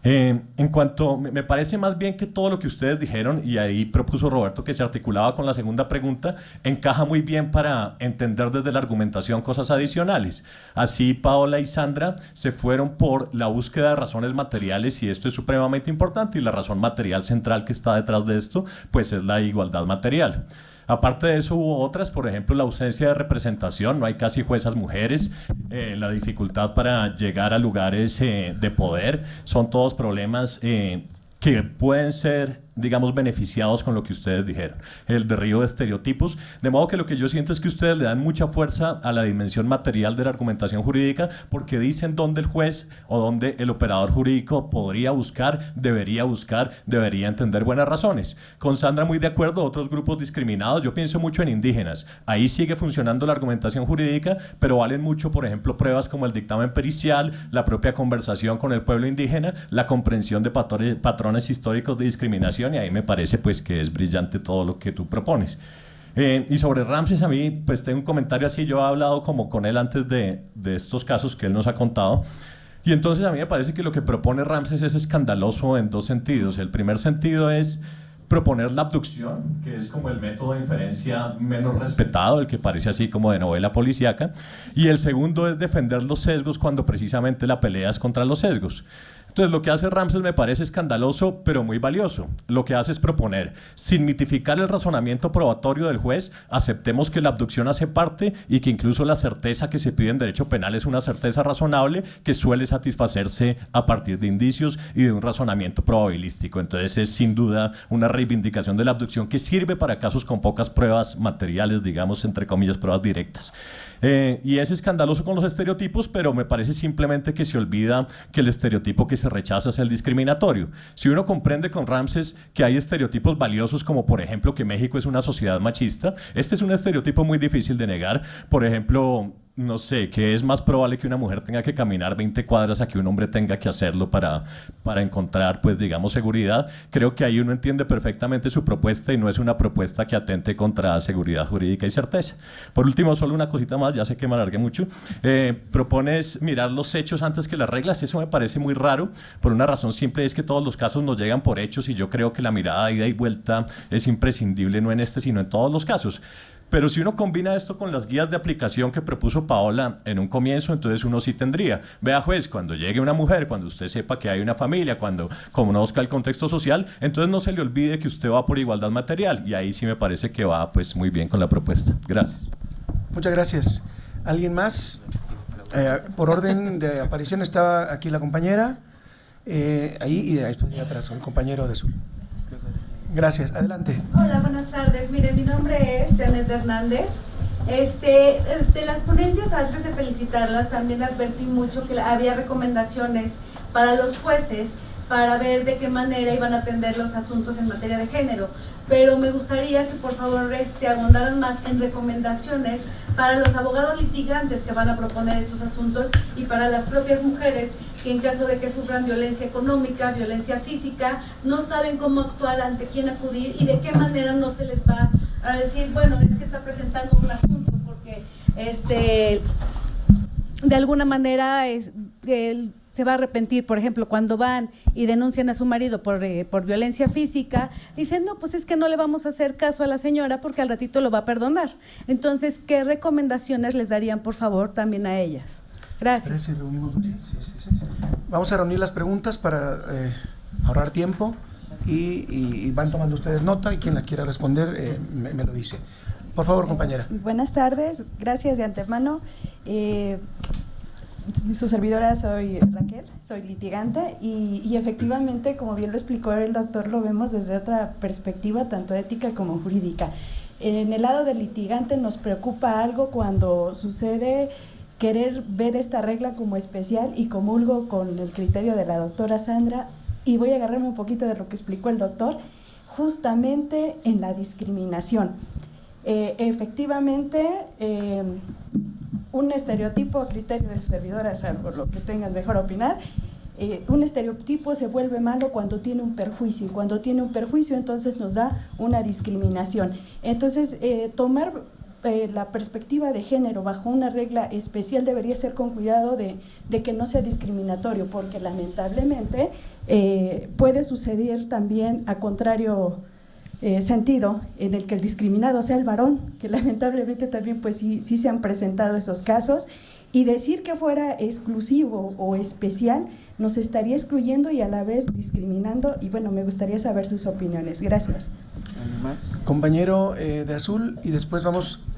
En cuanto, me parece más bien que todo lo que ustedes dijeron, y ahí propuso Roberto que se articulaba con la segunda pregunta, encaja muy bien para entender desde la argumentación cosas adicionales. Así Paola y Sandra se fueron por la búsqueda de razones materiales, y esto es supremamente importante, y la razón material central que está detrás de esto, pues es la igualdad material. Aparte de eso hubo otras, por ejemplo la ausencia de representación, no hay casi juezas mujeres, la dificultad para llegar a lugares de poder, son todos problemas que pueden ser, digamos, beneficiados con lo que ustedes dijeron, el derribo de estereotipos, de modo que lo que yo siento es que ustedes le dan mucha fuerza a la dimensión material de la argumentación jurídica, porque dicen dónde el juez o dónde el operador jurídico podría buscar, debería entender buenas razones. Con Sandra muy de acuerdo, otros grupos discriminados, yo pienso mucho en indígenas, ahí sigue funcionando la argumentación jurídica, pero valen mucho, por ejemplo, pruebas como el dictamen pericial, la propia conversación con el pueblo indígena, la comprensión de patrones históricos de discriminación, y ahí me parece pues que es brillante todo lo que tú propones. Y sobre Ramsés, a mí pues tengo un comentario así, yo he hablado como con él antes de estos casos que él nos ha contado, y entonces a mí me parece que lo que propone Ramsés es escandaloso en dos sentidos. El primer sentido es proponer la abducción, que es como el método de inferencia menos respetado, el que parece así como de novela policíaca, y el segundo es defender los sesgos cuando precisamente la pelea es contra los sesgos. Entonces lo que hace Ramsés me parece escandaloso, pero muy valioso. Lo que hace es proponer, sin mitificar el razonamiento probatorio del juez, aceptemos que la abducción hace parte y que incluso la certeza que se pide en derecho penal es una certeza razonable que suele satisfacerse a partir de indicios y de un razonamiento probabilístico. Entonces es sin duda una reivindicación de la abducción que sirve para casos con pocas pruebas materiales, digamos, entre comillas, pruebas directas. Y es escandaloso con los estereotipos, pero me parece simplemente que se olvida que el estereotipo que se rechaza es el discriminatorio. Si uno comprende con Ramsés que hay estereotipos valiosos, como por ejemplo que México es una sociedad machista, este es un estereotipo muy difícil de negar. Por ejemplo, no sé, que es más probable que una mujer tenga que caminar 20 cuadras a que un hombre tenga que hacerlo para encontrar, pues digamos, seguridad. Creo que ahí uno entiende perfectamente su propuesta y no es una propuesta que atente contra seguridad jurídica y certeza. Por último, solo una cosita más, ya sé que me alargué mucho. Propones mirar los hechos antes que las reglas. Eso me parece muy raro, por una razón simple, es que todos los casos nos llegan por hechos y yo creo que la mirada de ida y vuelta es imprescindible, no en este, sino en todos los casos. Pero si uno combina esto con las guías de aplicación que propuso Paola en un comienzo, entonces uno sí tendría, vea juez, cuando llegue una mujer, cuando usted sepa que hay una familia, cuando conozca el contexto social, entonces no se le olvide que usted va por igualdad material, y ahí sí me parece que va pues muy bien con la propuesta. Gracias. Muchas gracias. ¿Alguien más? Por orden de aparición estaba aquí la compañera, ahí y de atrás, el compañero de azul. Gracias, adelante. Hola, buenas tardes. Mire, mi nombre es Janet Hernández. De las ponencias, antes de felicitarlas, también advertí mucho que había recomendaciones para los jueces para ver de qué manera iban a atender los asuntos en materia de género. Pero me gustaría que por favor abundaran más en recomendaciones para los abogados litigantes que van a proponer estos asuntos y para las propias mujeres que en caso de que sufran violencia económica, violencia física, no saben cómo actuar, ante quién acudir y de qué manera no se les va a decir, bueno, es que está presentando un asunto porque de alguna manera se va a arrepentir. Por ejemplo, cuando van y denuncian a su marido por violencia física, dicen, no, pues es que no le vamos a hacer caso a la señora porque al ratito lo va a perdonar. Entonces, ¿qué recomendaciones les darían, por favor, también a ellas? Gracias. Vamos a reunir las preguntas para ahorrar tiempo y van tomando ustedes nota y quien la quiera responder me lo dice. Por favor, compañera. Buenas tardes, gracias de antemano. Su servidora soy Raquel, soy litigante y efectivamente, como bien lo explicó el doctor, lo vemos desde otra perspectiva, tanto ética como jurídica. En el lado del litigante nos preocupa algo cuando sucede querer ver esta regla como especial, y comulgo con el criterio de la doctora Sandra, y voy a agarrarme un poquito de lo que explicó el doctor, justamente en la discriminación. Efectivamente, un estereotipo a criterio de su servidora, salvo lo que tengan mejor opinar, un estereotipo se vuelve malo cuando tiene un perjuicio, y cuando tiene un perjuicio entonces nos da una discriminación. Entonces, tomar la perspectiva de género bajo una regla especial debería ser con cuidado de que no sea discriminatorio, porque lamentablemente puede suceder también a contrario sentido, en el que el discriminado sea el varón, que lamentablemente también pues sí se han presentado esos casos, y decir que fuera exclusivo o especial nos estaría excluyendo y a la vez discriminando, y bueno, me gustaría saber sus opiniones. Gracias. Compañero de azul, y después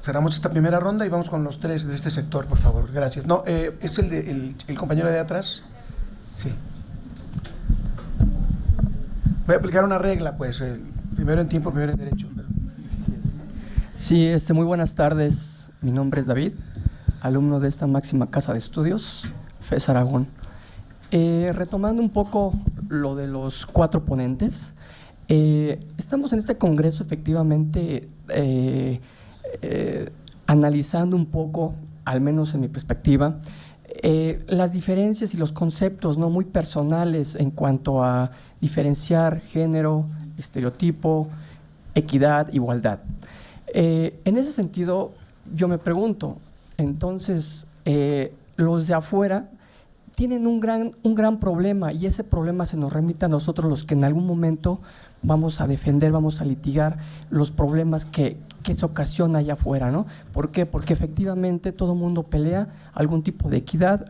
cerramos esta primera ronda y vamos con los tres de este sector, por favor. Gracias. No, ¿es el compañero de atrás? Sí. Voy a aplicar una regla, pues, primero en tiempo, primero en derecho. Sí, muy buenas tardes. Mi nombre es David, alumno de esta máxima casa de estudios, FES Aragón. Retomando un poco lo de los 4 ponentes, estamos en este congreso efectivamente analizando un poco, al menos en mi perspectiva, las diferencias y los conceptos, ¿no?, muy personales en cuanto a diferenciar género, estereotipo, equidad, igualdad. En ese sentido, yo me pregunto, entonces, los de afuera tienen un gran problema, y ese problema se nos remite a nosotros, los que en algún momento vamos a defender, vamos a litigar los problemas que se ocasiona allá afuera, ¿no? ¿Por qué? Porque efectivamente todo el mundo pelea algún tipo de equidad,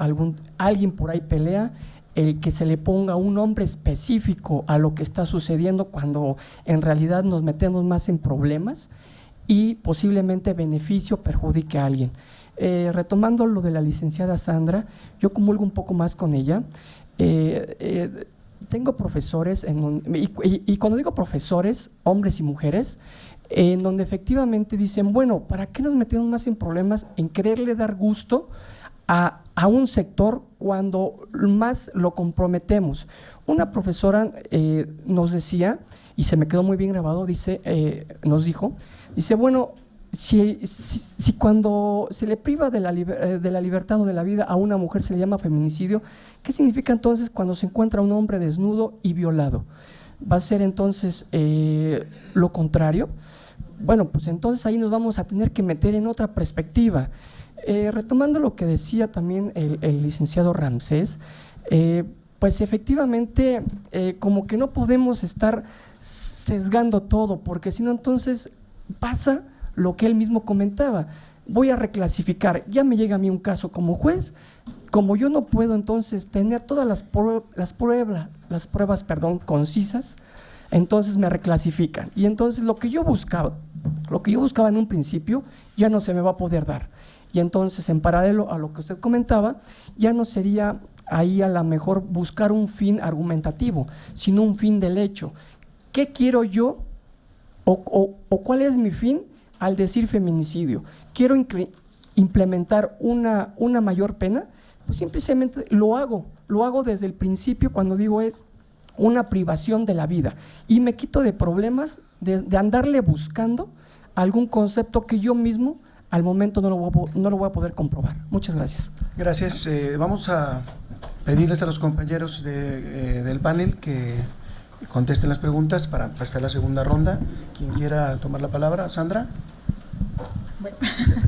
alguien por ahí pelea el que se le ponga un nombre específico a lo que está sucediendo, cuando en realidad nos metemos más en problemas y posiblemente beneficio perjudique a alguien. Retomando lo de la licenciada Sandra, yo comulgo un poco más con ella. Tengo profesores, y cuando digo profesores, hombres y mujeres, en donde efectivamente dicen, bueno, ¿para qué nos metemos más en problemas en quererle dar gusto a un sector cuando más lo comprometemos? Una profesora nos decía, y se me quedó muy bien grabado, nos dijo, bueno, si cuando se le priva de la libertad o de la vida a una mujer se le llama feminicidio, ¿qué significa entonces cuando se encuentra un hombre desnudo y violado? ¿Va a ser entonces lo contrario? Bueno, pues entonces ahí nos vamos a tener que meter en otra perspectiva. Retomando lo que decía también el licenciado Ramsés, pues efectivamente como que no podemos estar sesgando todo, porque si no entonces pasa lo que él mismo comentaba. Voy a reclasificar, ya me llega a mí un caso como juez, como yo no puedo entonces tener todas las pruebas concisas, entonces me reclasifican, y entonces lo que yo buscaba en un principio ya no se me va a poder dar, y entonces en paralelo a lo que usted comentaba, ya no sería ahí a lo mejor buscar un fin argumentativo, sino un fin del hecho. ¿Qué quiero yo o cuál es mi fin al decir feminicidio? ¿Quiero implementar una mayor pena? Pues simplemente lo hago desde el principio, cuando digo es una privación de la vida, y me quito de problemas de andarle buscando algún concepto que yo mismo al momento no lo voy a poder comprobar. Muchas gracias. Gracias. Vamos a pedirles a los compañeros del panel que contesten las preguntas para pasar a la segunda ronda. Quien quiera tomar la palabra, Sandra. Bueno.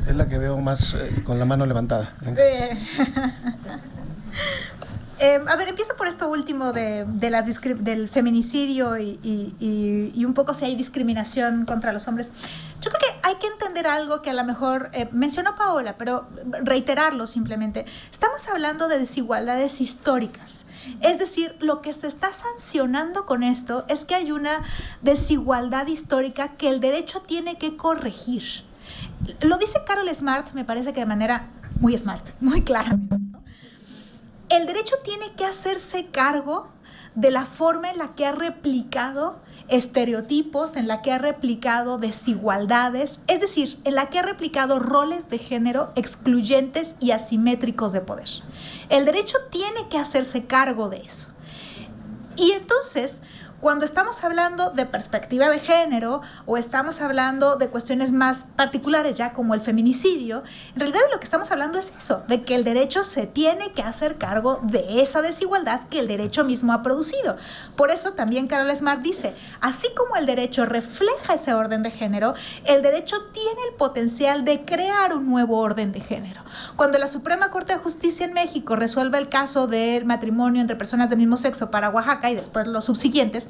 Es la que veo más con la mano levantada. A ver, empiezo por esto último del feminicidio y un poco si hay discriminación contra los hombres. Yo creo que hay que entender algo que a lo mejor mencionó Paola, pero reiterarlo simplemente. Estamos hablando de desigualdades históricas. Es decir, lo que se está sancionando con esto es que hay una desigualdad histórica que el derecho tiene que corregir. Lo dice Carol Smart, me parece que de manera muy smart, muy clara. El derecho tiene que hacerse cargo de la forma en la que ha replicado estereotipos, en la que ha replicado desigualdades, es decir, en la que ha replicado roles de género excluyentes y asimétricos de poder. El derecho tiene que hacerse cargo de eso. Y entonces, cuando estamos hablando de perspectiva de género o estamos hablando de cuestiones más particulares ya como el feminicidio, en realidad de lo que estamos hablando es eso, de que el derecho se tiene que hacer cargo de esa desigualdad que el derecho mismo ha producido. Por eso también Carol Smart dice, así como el derecho refleja ese orden de género, el derecho tiene el potencial de crear un nuevo orden de género. Cuando la Suprema Corte de Justicia en México resuelve el caso del matrimonio entre personas del mismo sexo para Oaxaca y después los subsiguientes,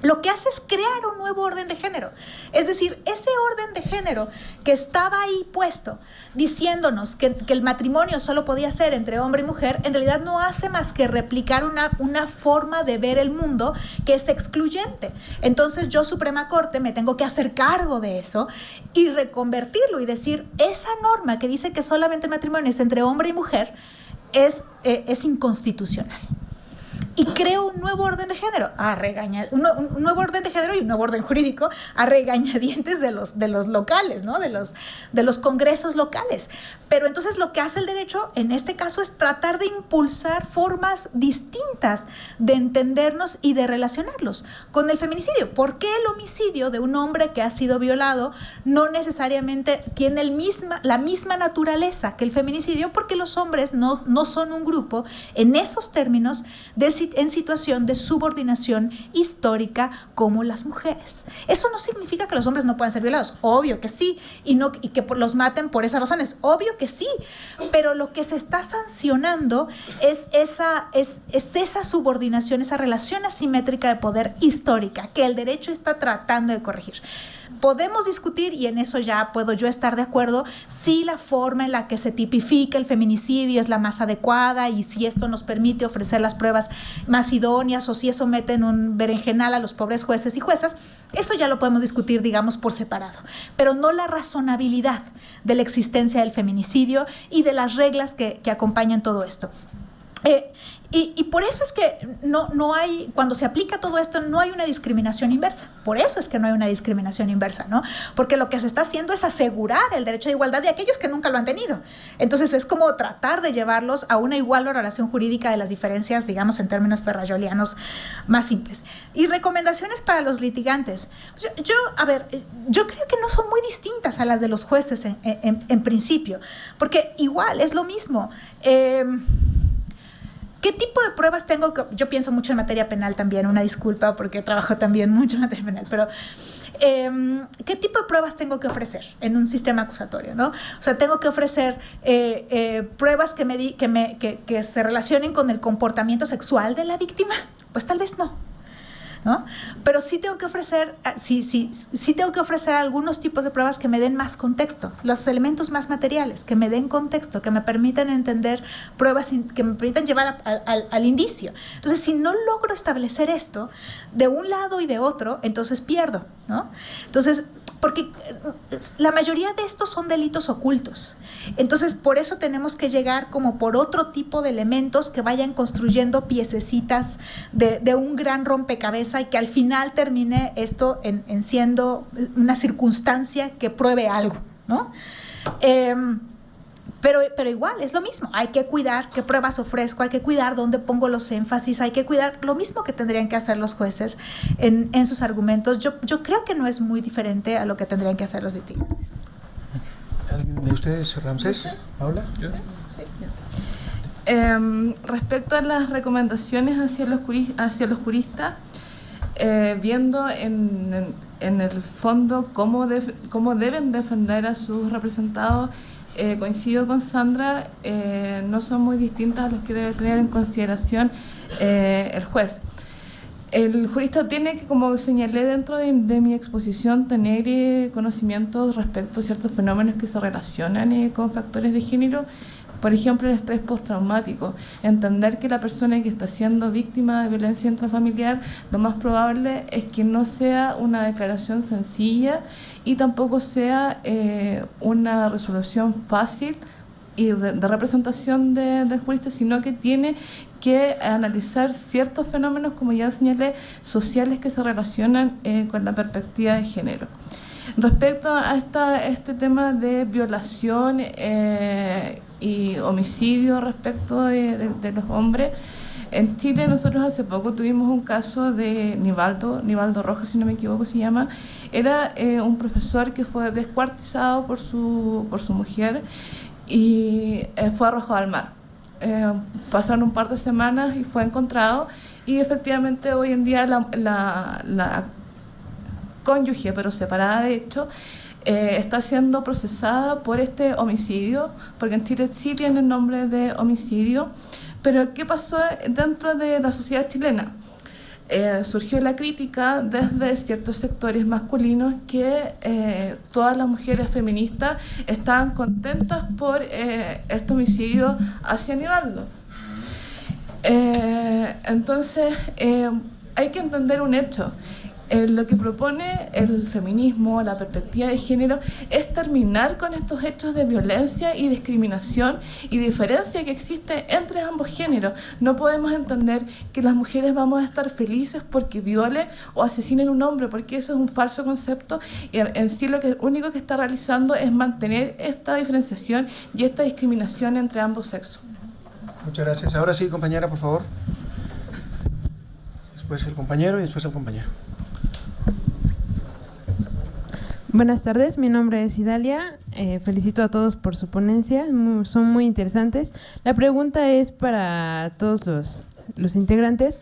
lo que hace es crear un nuevo orden de género. Es decir, ese orden de género que estaba ahí puesto, diciéndonos que el matrimonio solo podía ser entre hombre y mujer, en realidad no hace más que replicar una forma de ver el mundo que es excluyente. Entonces yo, Suprema Corte, me tengo que hacer cargo de eso y reconvertirlo y decir, esa norma que dice que solamente el matrimonio es entre hombre y mujer es inconstitucional. Y creo un nuevo orden de género, un nuevo orden de género y un nuevo orden jurídico a regañadientes de los locales, ¿no? de los congresos locales. Pero entonces lo que hace el derecho en este caso es tratar de impulsar formas distintas de entendernos y de relacionarlos con el feminicidio. ¿Por qué el homicidio de un hombre que ha sido violado no necesariamente tiene la misma naturaleza que el feminicidio? Porque los hombres no son un grupo en esos términos en situación de subordinación histórica como las mujeres. Eso no significa que los hombres no puedan ser violados, obvio que sí, y que los maten por esas razones, obvio que sí, pero lo que se está sancionando es esa subordinación, esa relación asimétrica de poder histórica que el derecho está tratando de corregir. Podemos discutir, y en eso ya puedo yo estar de acuerdo, si la forma en la que se tipifica el feminicidio es la más adecuada y si esto nos permite ofrecer las pruebas más idóneas o si eso mete en un berenjenal a los pobres jueces y juezas. Eso ya lo podemos discutir, digamos, por separado, pero no la razonabilidad de la existencia del feminicidio y de las reglas que acompañan todo esto. Y por eso es que no hay, cuando se aplica todo esto, no hay una discriminación inversa. Por eso es que no hay una discriminación inversa, ¿no? Porque lo que se está haciendo es asegurar el derecho de igualdad de aquellos que nunca lo han tenido. Entonces es como tratar de llevarlos a una igual valoración jurídica de las diferencias, digamos, en términos ferrayolianos más simples. Y recomendaciones para los litigantes. Yo creo que no son muy distintas a las de los jueces en principio, porque igual es lo mismo. ¿Qué tipo de pruebas tengo que...? Yo pienso mucho en materia penal también, una disculpa porque trabajo también mucho en materia penal, pero ¿qué tipo de pruebas tengo que ofrecer en un sistema acusatorio, ¿no? O sea, tengo que ofrecer pruebas que se relacionen con el comportamiento sexual de la víctima. Pues tal vez no, pero sí tengo que ofrecer, sí tengo que ofrecer algunos tipos de pruebas que me den más contexto, los elementos más materiales, que me den contexto, que me permitan entender pruebas, que me permitan llevar al indicio. Entonces, si no logro establecer esto de un lado y de otro, entonces pierdo, ¿no? Entonces, porque la mayoría de estos son delitos ocultos. Entonces, por eso tenemos que llegar como por otro tipo de elementos que vayan construyendo piececitas de un gran rompecabezas y que al final termine esto en siendo una circunstancia que pruebe algo, ¿no? Pero igual, es lo mismo. Hay que cuidar qué pruebas ofrezco, hay que cuidar dónde pongo los énfasis, hay que cuidar lo mismo que tendrían que hacer los jueces en sus argumentos. Yo creo que no es muy diferente a lo que tendrían que hacer los litigantes. ¿Alguien de ustedes, Ramsés? ¿Paula? Respecto a las recomendaciones hacia los juristas, viendo en el fondo cómo deben defender a sus representados, coincido con Sandra, no son muy distintas a los que debe tener en consideración el juez. El jurista tiene que, como señalé dentro de mi exposición, tener conocimientos respecto a ciertos fenómenos que se relacionan con factores de género. Por ejemplo, el estrés postraumático. Entender que la persona que está siendo víctima de violencia intrafamiliar, lo más probable es que no sea una declaración sencilla y tampoco sea una resolución fácil y de representación del jurista, sino que tiene que analizar ciertos fenómenos, como ya señalé, sociales que se relacionan con la perspectiva de género. Respecto a este tema de violación y homicidio respecto de los hombres, En Chile nosotros hace poco tuvimos un caso de Nivaldo Rojas, si no me equivoco se llama. Era un profesor que fue descuartizado por su mujer y fue arrojado al mar. Pasaron un par de semanas y fue encontrado, y efectivamente hoy en día la cónyuge, pero separada de hecho, está siendo procesada por este homicidio, porque en Chile sí tiene nombre de homicidio. Pero ¿qué pasó dentro de la sociedad chilena? Surgió la crítica desde ciertos sectores masculinos que todas las mujeres feministas estaban contentas por este homicidio hacia Nivaldo. Entonces, hay que entender un hecho. Lo que propone el feminismo, la perspectiva de género, es terminar con estos hechos de violencia y discriminación y diferencia que existe entre ambos géneros. No podemos entender que las mujeres vamos a estar felices porque violen o asesinen a un hombre, porque eso es un falso concepto, y en sí lo único que está realizando es mantener esta diferenciación y esta discriminación entre ambos sexos. Muchas gracias. Ahora sí, compañera, por favor. Después el compañero y después el compañero. Buenas tardes, mi nombre es Idalia, felicito a todos por su ponencia, son muy interesantes. La pregunta es para todos los integrantes.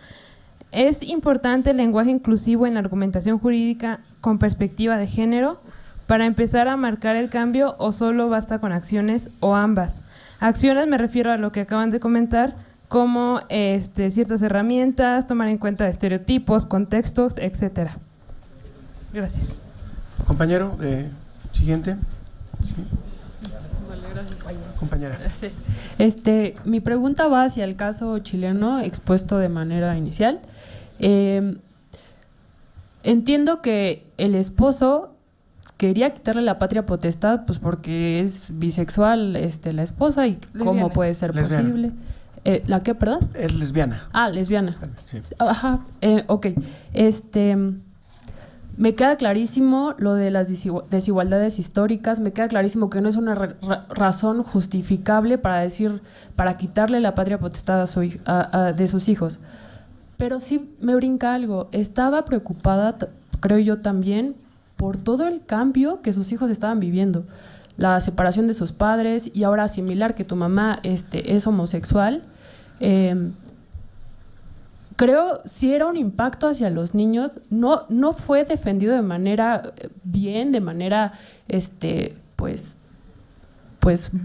¿Es importante el lenguaje inclusivo en la argumentación jurídica con perspectiva de género para empezar a marcar el cambio, o solo basta con acciones o ambas? Acciones me refiero a lo que acaban de comentar, como ciertas herramientas, tomar en cuenta estereotipos, contextos, etcétera. Gracias. Compañero, siguiente. Sí. Compañera. Mi pregunta va hacia el caso chileno expuesto de manera inicial. Entiendo que el esposo quería quitarle la patria potestad, pues porque es bisexual la esposa, y lesbiana. ¿Cómo puede ser posible? ¿La qué, perdón? Es lesbiana. Ah, lesbiana. Sí. Ajá, ok. Me queda clarísimo lo de las desigualdades históricas, me queda clarísimo que no es una razón justificable para quitarle la patria potestad de sus hijos. Pero sí me brinca algo, estaba preocupada, creo yo también, por todo el cambio que sus hijos estaban viviendo. La separación de sus padres, y ahora asimilar que tu mamá es homosexual. Creo sí era un impacto hacia los niños, no fue defendido de manera bien, de manera, pues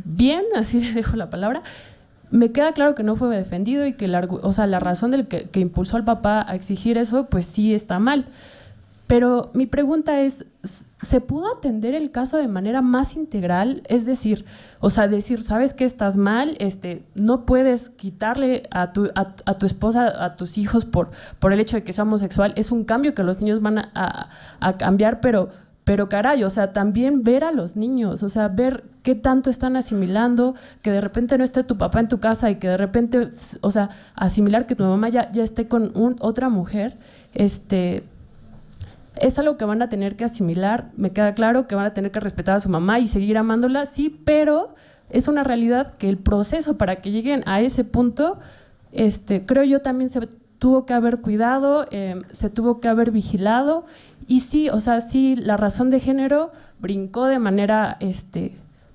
bien, así le dejo la palabra. Me queda claro que no fue defendido, y que la razón del que impulsó al papá a exigir eso, pues sí está mal. Pero mi pregunta es, ¿se pudo atender el caso de manera más integral? Es decir, ¿sabes que estás mal? No puedes quitarle a tu esposa, a tus hijos por el hecho de que sea homosexual. Es un cambio que los niños van a cambiar, pero caray, también ver a los niños, ver qué tanto están asimilando, que de repente no esté tu papá en tu casa, y que de repente, asimilar que tu mamá ya esté con otra mujer, es algo que van a tener que asimilar. Me queda claro que van a tener que respetar a su mamá y seguir amándola, sí, pero es una realidad que el proceso para que lleguen a ese punto, creo yo también se tuvo que haber cuidado, se tuvo que haber vigilado, y sí, sí, la razón de género brincó de manera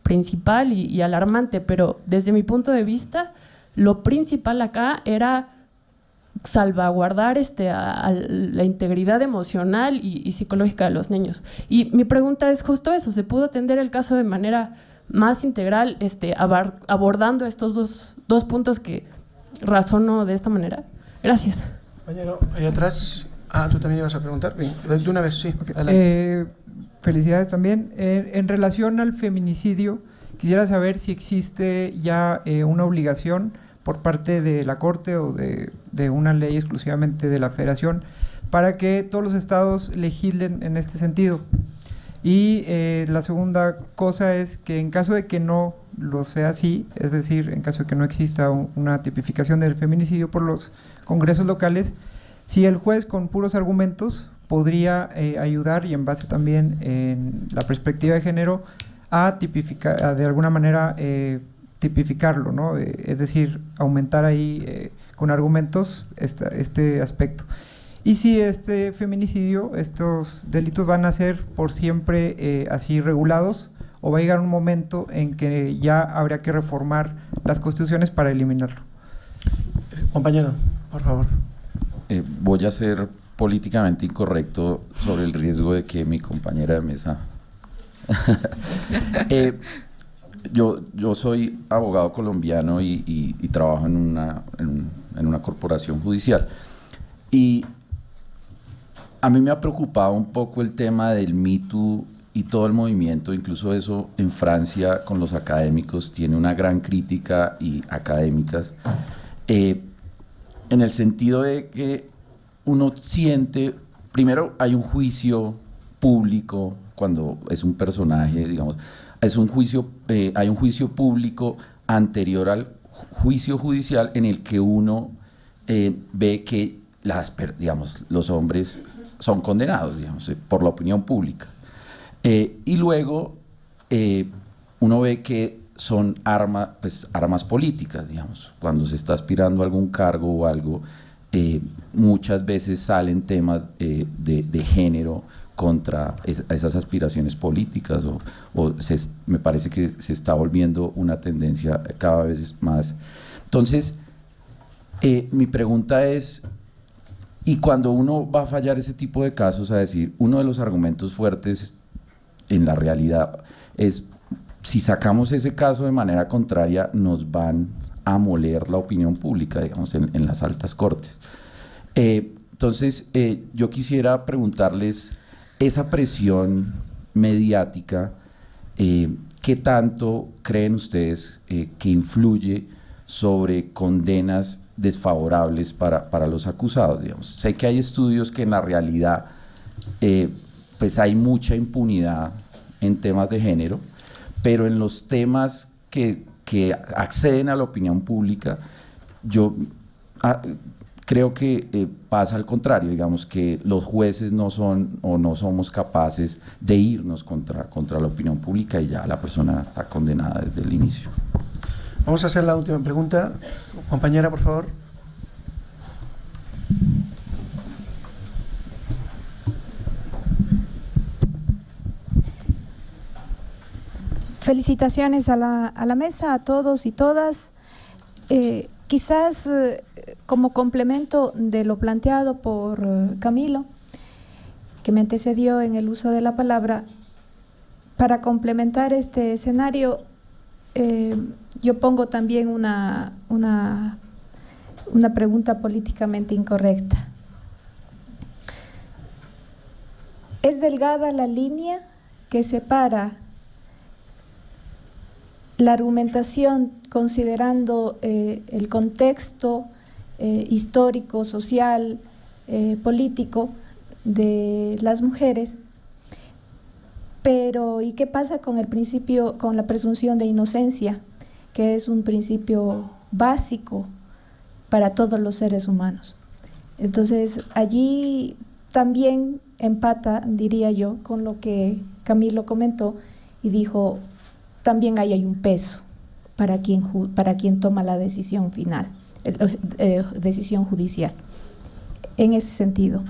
principal y alarmante, pero desde mi punto de vista, lo principal acá era salvaguardar a la integridad emocional y psicológica de los niños. Y mi pregunta es justo eso, ¿se pudo atender el caso de manera más integral, abordando estos dos puntos que razono de esta manera? Gracias. Compañero, ahí atrás. Tú también ibas a preguntar. Bien, de una vez, sí. Okay. Felicidades también. En relación al feminicidio, quisiera saber si existe ya una obligación por parte de la Corte o de una ley exclusivamente de la Federación para que todos los estados legislen en este sentido. Y la segunda cosa es que en caso de que no lo sea así, es decir, en caso de que no exista una tipificación del feminicidio por los congresos locales, si el juez con puros argumentos podría ayudar, y en base también en la perspectiva de género, a tipificar, de alguna manera tipificarlo, ¿no? Es decir, aumentar ahí con argumentos este aspecto. Y si este feminicidio, estos delitos van a ser por siempre así regulados, o va a llegar un momento en que ya habría que reformar las constituciones para eliminarlo. Compañero, por favor. Voy a ser políticamente incorrecto sobre el riesgo de que mi compañera de mesa... yo soy abogado colombiano y trabajo en una corporación judicial. Y a mí me ha preocupado un poco el tema del Me Too y todo el movimiento, incluso eso en Francia con los académicos tiene una gran crítica y académicas, en el sentido de que uno siente, primero hay un juicio público cuando es un personaje, digamos, hay un juicio público anterior al juicio judicial en el que uno ve que los hombres son condenados, digamos, por la opinión pública. Y luego uno ve que son armas políticas, digamos. Cuando se está aspirando a algún cargo o algo, muchas veces salen temas de género contra esas aspiraciones políticas me parece que se está volviendo una tendencia cada vez más. Entonces, mi pregunta es, y cuando uno va a fallar ese tipo de casos, a decir, uno de los argumentos fuertes en la realidad es, si sacamos ese caso de manera contraria, nos van a moler la opinión pública, digamos, en las altas cortes. Entonces, yo quisiera preguntarles, esa presión mediática, ¿qué tanto creen ustedes que influye sobre condenas desfavorables para los acusados, digamos? Sé que hay estudios que en la realidad pues hay mucha impunidad en temas de género, pero en los temas que acceden a la opinión pública, yo creo que pasa al contrario, digamos, que los jueces no son o no somos capaces de irnos contra la opinión pública y ya la persona está condenada desde el inicio. Vamos a hacer la última pregunta. Compañera, por favor. Felicitaciones a la mesa, a todos y todas. Quizás como complemento de lo planteado por Camilo, que me antecedió en el uso de la palabra, para complementar este escenario, yo pongo también una pregunta políticamente incorrecta. ¿Es delgada la línea que separa la argumentación considerando el contexto histórico, social, político de las mujeres? Pero, ¿y qué pasa con el principio, con la presunción de inocencia, que es un principio básico para todos los seres humanos? Entonces, allí también empata, diría yo, con lo que Camilo comentó y dijo, también ahí hay un peso para quien toma la decisión final, decisión judicial. En ese sentido.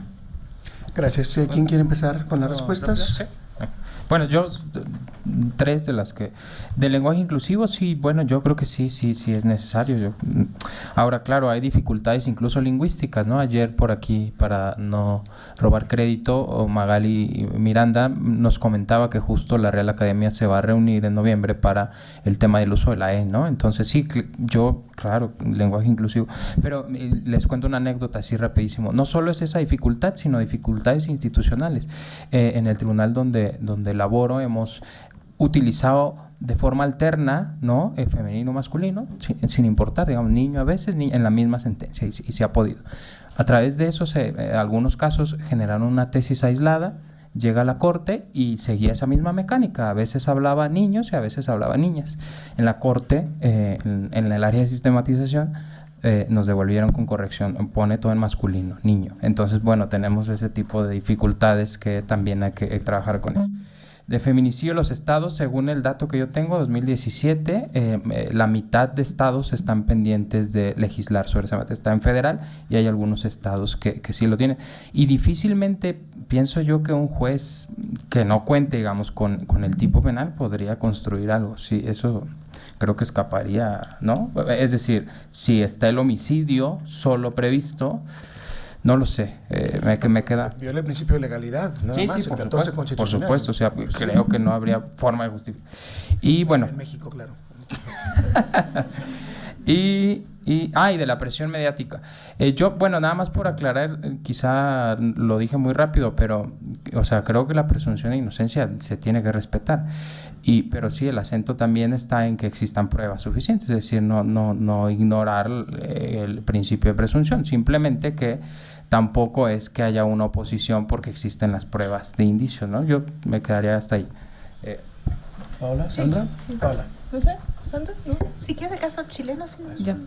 Gracias. ¿Quién quiere empezar con las respuestas? Bueno, yo, tres de las que... ¿Del lenguaje inclusivo? Sí, bueno, yo creo que sí es necesario. Ahora, claro, hay dificultades incluso lingüísticas, ¿no? Ayer por aquí, para no robar crédito, Magali Miranda nos comentaba que justo la Real Academia se va a reunir en noviembre para el tema del uso de la E, ¿no? Entonces, sí, yo, claro, lenguaje inclusivo. Pero les cuento una anécdota así rapidísimo. No solo es esa dificultad, sino dificultades institucionales. En el tribunal donde laboro hemos utilizado de forma alterna, ¿no? Femenino, masculino, sin importar, digamos, niño a veces, en la misma sentencia, y se ha podido. A través de eso, algunos casos generaron una tesis aislada, llega a la corte y seguía esa misma mecánica. A veces hablaba niños y a veces hablaba niñas. En la corte, en el área de sistematización, nos devolvieron con corrección, pone todo en masculino, niño. Entonces, bueno, tenemos ese tipo de dificultades que también hay que trabajar con eso. De feminicidio, los estados, según el dato que yo tengo, 2017, la mitad de estados están pendientes de legislar sobre esa materia. Está en federal y hay algunos estados que sí lo tienen. Y difícilmente pienso yo que un juez que no cuente, digamos, con el tipo penal podría construir algo. Sí, eso creo que escaparía, ¿no? Es decir, si está el homicidio solo previsto, no lo sé, me queda... Viola el principio de legalidad, nada más, el 14 constitucional. Por supuesto, o sea, creo que no habría forma de justificar. Y bueno... En México, claro. y de la presión mediática. Yo, bueno, nada más por aclarar, quizá lo dije muy rápido, pero, o sea, creo que la presunción de inocencia se tiene que respetar. Pero sí, el acento también está en que existan pruebas suficientes, es decir, no ignorar el principio de presunción, simplemente que tampoco es que haya una oposición porque existen las pruebas de indicio, ¿no? Yo me quedaría hasta ahí. Paola, Sandra, Sí. Paola. No sé, Sandra, ¿no? Si quieres de caso chileno, sí. Ya.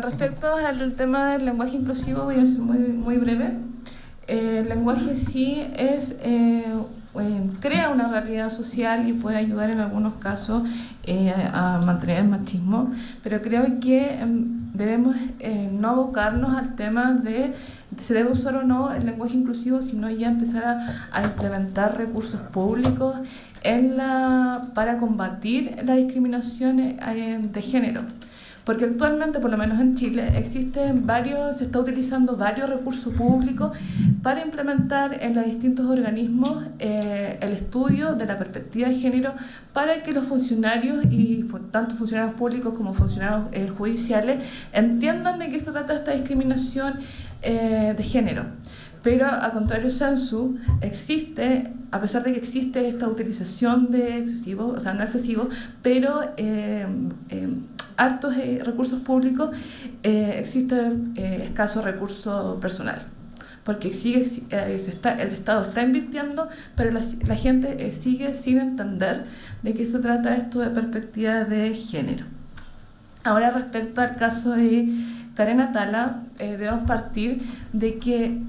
Respecto al tema del lenguaje inclusivo, voy a ser muy breve. El lenguaje sí crea una realidad social y puede ayudar en algunos casos a mantener el machismo, pero creo que debemos no abocarnos al tema de si debe usar o no el lenguaje inclusivo, sino ya empezar a implementar recursos públicos para combatir la discriminación de género. Porque actualmente, por lo menos en Chile, se está utilizando varios recursos públicos para implementar en los distintos organismos el estudio de la perspectiva de género para que los funcionarios, y tanto funcionarios públicos como funcionarios judiciales, entiendan de qué se trata esta discriminación de género. Pero al contrario, Sensu existe, a pesar de que existe esta utilización de excesivos, o sea, no excesivos, pero hartos recursos públicos, existe escaso recurso personal. Porque el Estado está invirtiendo, pero la gente sigue sin entender de qué se trata esto de perspectiva de género. Ahora, respecto al caso de Karen Atala, debemos partir de que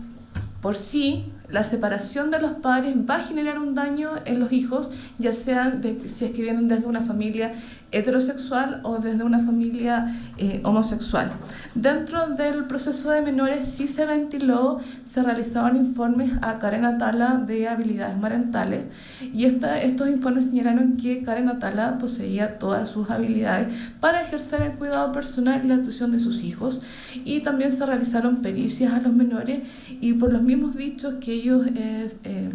por sí la separación de los padres va a generar un daño en los hijos, ya sea si es que vienen desde una familia heterosexual o desde una familia homosexual. Dentro del proceso de menores sí se ventiló, se realizaban informes a Karen Atala de habilidades parentales y estos informes señalaron que Karen Atala poseía todas sus habilidades para ejercer el cuidado personal y la atención de sus hijos, y también se realizaron pericias a los menores, y por los mismos dichos que ellos,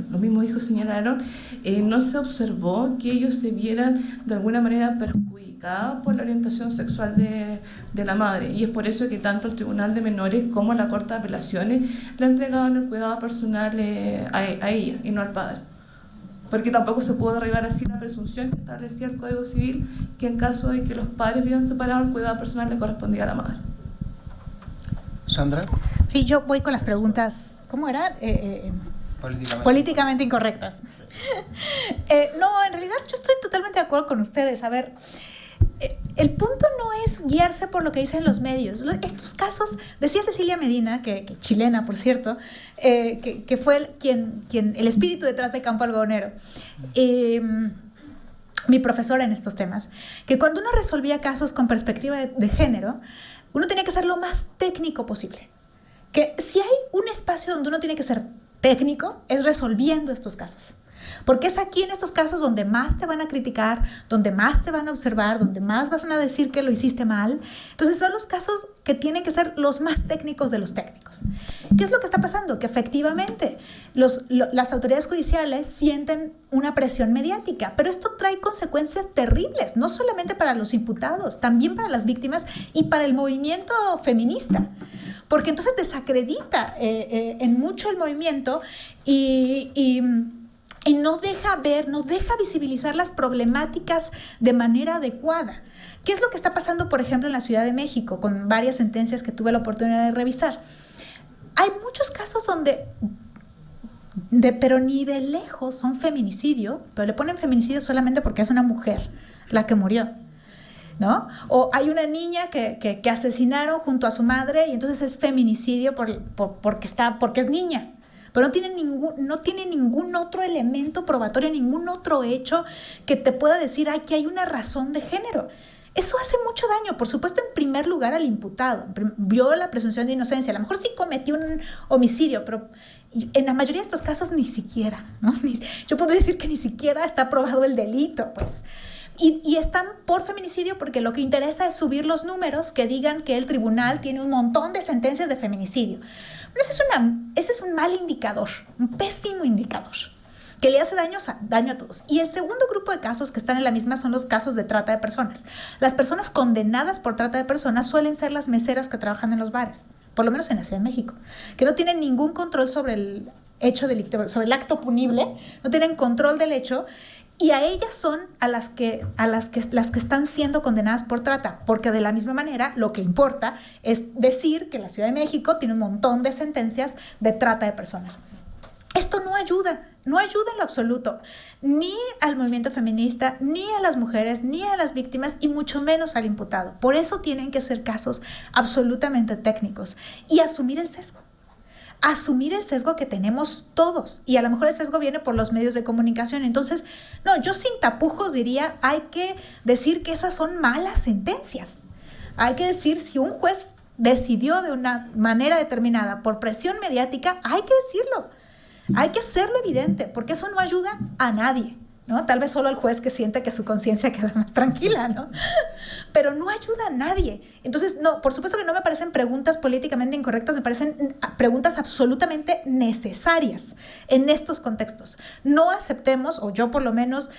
los mismos hijos señalaron, no se observó que ellos se vieran de alguna manera perjudicados por la orientación sexual de la madre, y es por eso que tanto el Tribunal de Menores como la Corte de Apelaciones le entregaban el cuidado personal a ella y no al padre, porque tampoco se pudo derribar así la presunción que establecía el Código Civil, que en caso de que los padres vivan separados, el cuidado personal le correspondía a la madre. Sandra. Sí, yo voy con las preguntas, ¿cómo era? Políticamente incorrectas. No, en realidad yo estoy totalmente de acuerdo con ustedes. A ver, el punto no es guiarse por lo que dicen los medios. Estos casos, decía Cecilia Medina, que chilena, por cierto, que fue el espíritu detrás de Campo Algodonero, mi profesora en estos temas, que cuando uno resolvía casos con perspectiva de género, uno tenía que ser lo más técnico posible. Que si hay un espacio donde uno tiene que ser técnico, es resolviendo estos casos. Porque es aquí en estos casos donde más te van a criticar, donde más te van a observar, donde más van a decir que lo hiciste mal. Entonces son los casos que tienen que ser los más técnicos de los técnicos. ¿Qué es lo que está pasando? Que efectivamente las autoridades judiciales sienten una presión mediática, pero esto trae consecuencias terribles, no solamente para los imputados, también para las víctimas y para el movimiento feminista. Porque entonces desacredita en mucho el movimiento y no deja ver, no deja visibilizar las problemáticas de manera adecuada. ¿Qué es lo que está pasando, por ejemplo, en la Ciudad de México, con varias sentencias que tuve la oportunidad de revisar? Hay muchos casos donde, pero ni de lejos son feminicidio, pero le ponen feminicidio solamente porque es una mujer la que murió, ¿no? O hay una niña que asesinaron junto a su madre y entonces es feminicidio porque es niña. pero no tiene ningún otro elemento probatorio, ningún otro hecho que te pueda decir, ay, que hay una razón de género. Eso hace mucho daño, por supuesto, en primer lugar al imputado. Viola la presunción de inocencia. A lo mejor sí cometió un homicidio, pero en la mayoría de estos casos ni siquiera, ¿no? Yo podría decir que ni siquiera está probado el delito, pues. Y están por feminicidio porque lo que interesa es subir los números que digan que el tribunal tiene un montón de sentencias de feminicidio. Bueno, ese es un mal indicador, un pésimo indicador, que le hace daño a todos. Y el segundo grupo de casos que están en la misma son los casos de trata de personas. Las personas condenadas por trata de personas suelen ser las meseras que trabajan en los bares, por lo menos en la Ciudad de México, que no tienen ningún control sobre el hecho delictivo, sobre el acto punible, no tienen control del hecho, y a ellas son las que están siendo condenadas por trata, porque de la misma manera lo que importa es decir que la Ciudad de México tiene un montón de sentencias de trata de personas. Esto no ayuda en lo absoluto, ni al movimiento feminista, ni a las mujeres, ni a las víctimas, y mucho menos al imputado. Por eso tienen que ser casos absolutamente técnicos y asumir el sesgo que tenemos todos, y a lo mejor el sesgo viene por los medios de comunicación. Entonces, no, yo sin tapujos diría, hay que decir que esas son malas sentencias. Hay que decir, si un juez decidió de una manera determinada por presión mediática, hay que decirlo. Hay que hacerlo evidente, porque eso no ayuda a nadie, ¿no? Tal vez solo al juez que siente que su conciencia queda más tranquila, ¿no? Pero no ayuda a nadie. Entonces, no, por supuesto que no me parecen preguntas políticamente incorrectas, me parecen preguntas absolutamente necesarias en estos contextos. No aceptemos, o yo por lo menos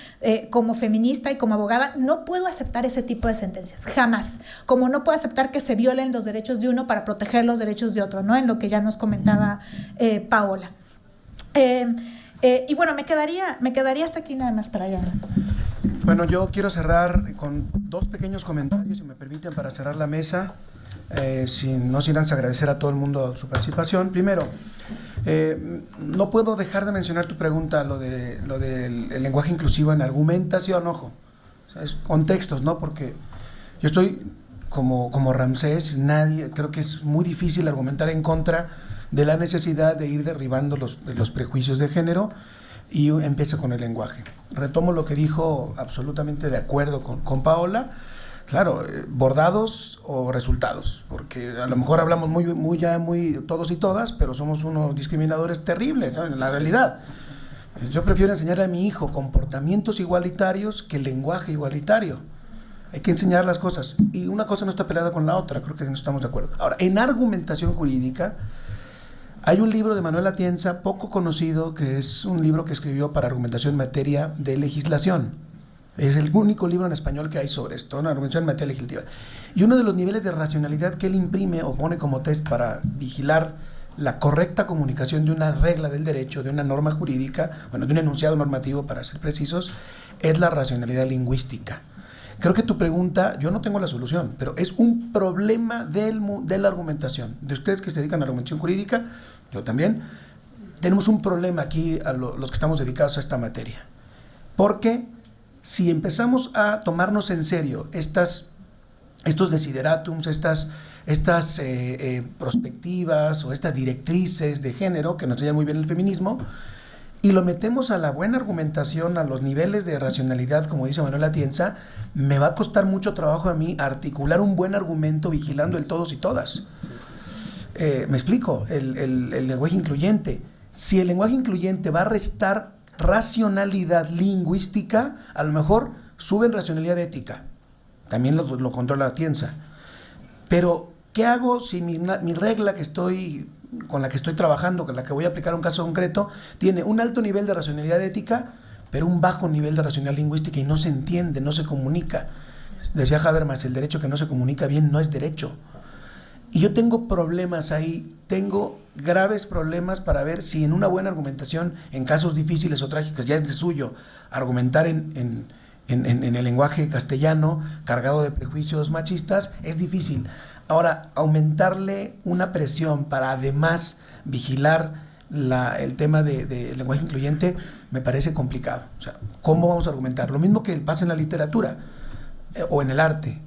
como feminista y como abogada, no puedo aceptar ese tipo de sentencias, jamás. Como no puedo aceptar que se violen los derechos de uno para proteger los derechos de otro, ¿no? En lo que ya nos comentaba Paola. Y bueno, me quedaría hasta aquí nada más para allá. Bueno, yo quiero cerrar con dos pequeños comentarios, si me permiten, para cerrar la mesa, sin antes agradecer a todo el mundo su participación. Primero, no puedo dejar de mencionar tu pregunta, lo del lenguaje inclusivo en argumentación, ojo, o sea, es contextos, ¿no? Porque yo estoy como Ramsés, creo que es muy difícil argumentar en contra de la necesidad de ir derribando los prejuicios de género, y empieza con el lenguaje. Retomo lo que dijo, absolutamente de acuerdo con Paola. Claro, bordados o resultados, porque a lo mejor hablamos muy todos y todas, pero somos unos discriminadores terribles, ¿no? En la realidad. Yo prefiero enseñarle a mi hijo comportamientos igualitarios que lenguaje igualitario. Hay que enseñar las cosas, y una cosa no está peleada con la otra, creo que no estamos de acuerdo. Ahora, en argumentación jurídica, hay un libro de Manuel Atienza, poco conocido, que es un libro que escribió para argumentación en materia de legislación. Es el único libro en español que hay sobre esto, una argumentación en materia legislativa. Y uno de los niveles de racionalidad que él imprime o pone como test para vigilar la correcta comunicación de una regla del derecho, de una norma jurídica, bueno, de un enunciado normativo para ser precisos, es la racionalidad lingüística. Creo que tu pregunta, yo no tengo la solución, pero es un problema de la argumentación. De ustedes que se dedican a la argumentación jurídica, yo también, tenemos un problema aquí a los que estamos dedicados a esta materia. Porque si empezamos a tomarnos en serio estos desiderátums, estas prospectivas o estas directrices de género que nos enseñan muy bien el feminismo, y lo metemos a la buena argumentación, a los niveles de racionalidad, como dice Manuel Atienza, me va a costar mucho trabajo a mí articular un buen argumento vigilando el todos y todas. Me explico, el lenguaje incluyente. Si el lenguaje incluyente va a restar racionalidad lingüística, a lo mejor sube en racionalidad ética. También lo controla Atienza. Pero, ¿qué hago si mi regla con la que estoy trabajando, con la que voy a aplicar un caso concreto, tiene un alto nivel de racionalidad ética, pero un bajo nivel de racionalidad lingüística, y no se entiende, no se comunica? Decía Habermas, el derecho que no se comunica bien no es derecho. Y yo tengo problemas ahí, tengo graves problemas para ver si en una buena argumentación, en casos difíciles o trágicos, ya es de suyo argumentar en el lenguaje castellano cargado de prejuicios machistas, es difícil. Ahora, aumentarle una presión para además vigilar el tema del lenguaje incluyente me parece complicado. O sea, ¿cómo vamos a argumentar? Lo mismo que pasa en la literatura o en el arte.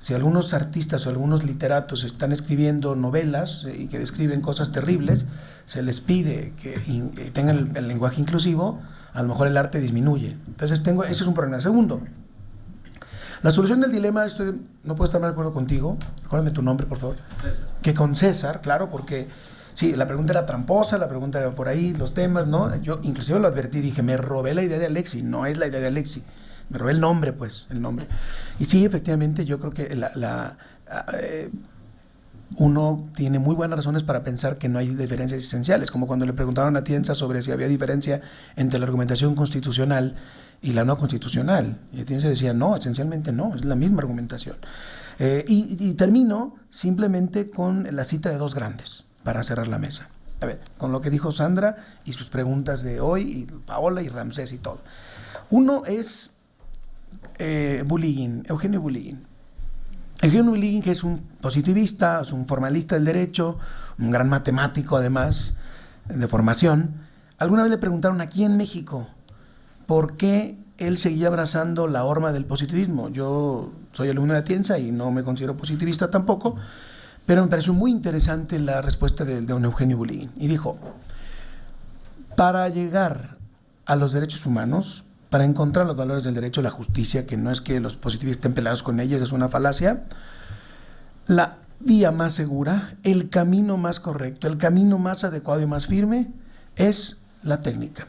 si algunos artistas o algunos literatos están escribiendo novelas y que describen cosas terribles, se les pide que tengan el lenguaje inclusivo, a lo mejor el arte disminuye. Entonces ese es un problema. Segundo, la solución del dilema, no puedo estar más de acuerdo contigo, recuérdame tu nombre, por favor. César. Que con César, claro, porque sí, la pregunta era tramposa, la pregunta era por ahí, los temas, ¿no? Yo inclusive lo advertí, dije, me robé la idea de Alexi, no es la idea de Alexi, me robé el nombre, pues, el nombre. Y sí, efectivamente, yo creo que uno tiene muy buenas razones para pensar que no hay diferencias esenciales, como cuando le preguntaron a Atienza sobre si había diferencia entre la argumentación constitucional y la no constitucional. Y Atienza decía, no, esencialmente no, es la misma argumentación. Y termino simplemente con la cita de dos grandes, para cerrar la mesa. A ver, con lo que dijo Sandra y sus preguntas de hoy, y Paola y Ramsés y todo. Uno es Bullying, Eugenio Bullying. Eugenio Bullying, que es un positivista, es un formalista del derecho, un gran matemático además, de formación. Alguna vez le preguntaron aquí en México por qué él seguía abrazando la horma del positivismo. Yo soy alumno de Atienza y no me considero positivista tampoco, pero me pareció muy interesante la respuesta de don Eugenio Bullying. Y dijo, para llegar a los derechos humanos, para encontrar los valores del derecho, la justicia, que no es que los positivistas estén peleados con ellos, es una falacia, la vía más segura, el camino más correcto, el camino más adecuado y más firme es la técnica,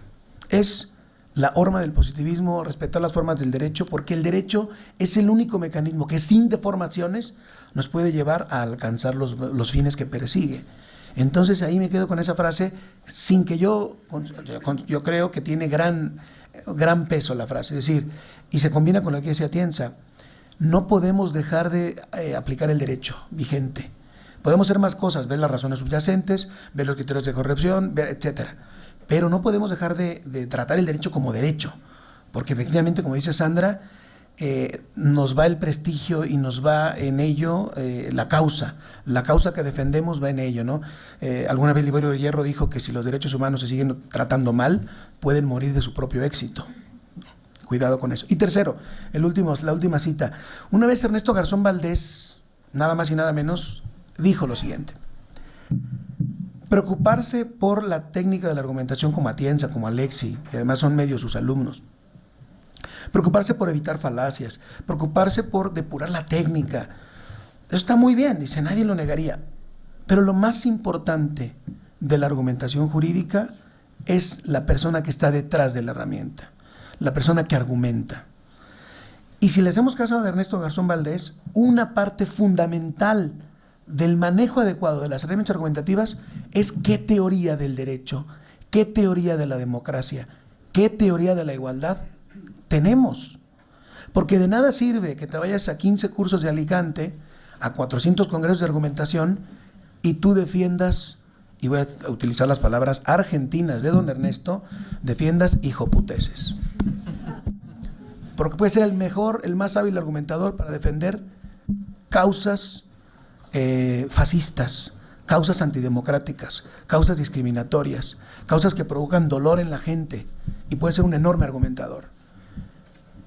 es la horma del positivismo, respetar las formas del derecho, porque el derecho es el único mecanismo que sin deformaciones nos puede llevar a alcanzar los fines que persigue. Entonces ahí me quedo con esa frase, sin que yo creo que tiene gran peso la frase, es decir, y se combina con lo que decía Atienza, no podemos dejar de aplicar el derecho vigente. Podemos hacer más cosas, ver las razones subyacentes, ver los criterios de corrección, etcétera, pero no podemos dejar de tratar el derecho como derecho, porque efectivamente, como dice Sandra, nos va el prestigio y nos va en ello la causa que defendemos va en ello, ¿no? Alguna vez Liborio Hierro dijo que si los derechos humanos se siguen tratando mal, pueden morir de su propio éxito. Cuidado con eso. Y tercero, la última cita. Una vez Ernesto Garzón Valdés, nada más y nada menos, dijo lo siguiente: preocuparse por la técnica de la argumentación como Atienza, como Alexi, que además son medio sus alumnos, preocuparse por evitar falacias, preocuparse por depurar la técnica, eso está muy bien, dice, nadie lo negaría, pero lo más importante de la argumentación jurídica es la persona que está detrás de la herramienta, la persona que argumenta. Y si le hacemos caso a Ernesto Garzón Valdés, una parte fundamental del manejo adecuado de las herramientas argumentativas es qué teoría del derecho, qué teoría de la democracia, qué teoría de la igualdad tenemos. Porque de nada sirve que te vayas a 15 cursos de Alicante, a 400 congresos de argumentación y tú defiendas, y voy a utilizar las palabras argentinas de don Ernesto, defiendas hijoputeses. Porque puede ser el mejor, el más hábil argumentador para defender causas fascistas, causas antidemocráticas, causas discriminatorias, causas que provocan dolor en la gente, y puede ser un enorme argumentador.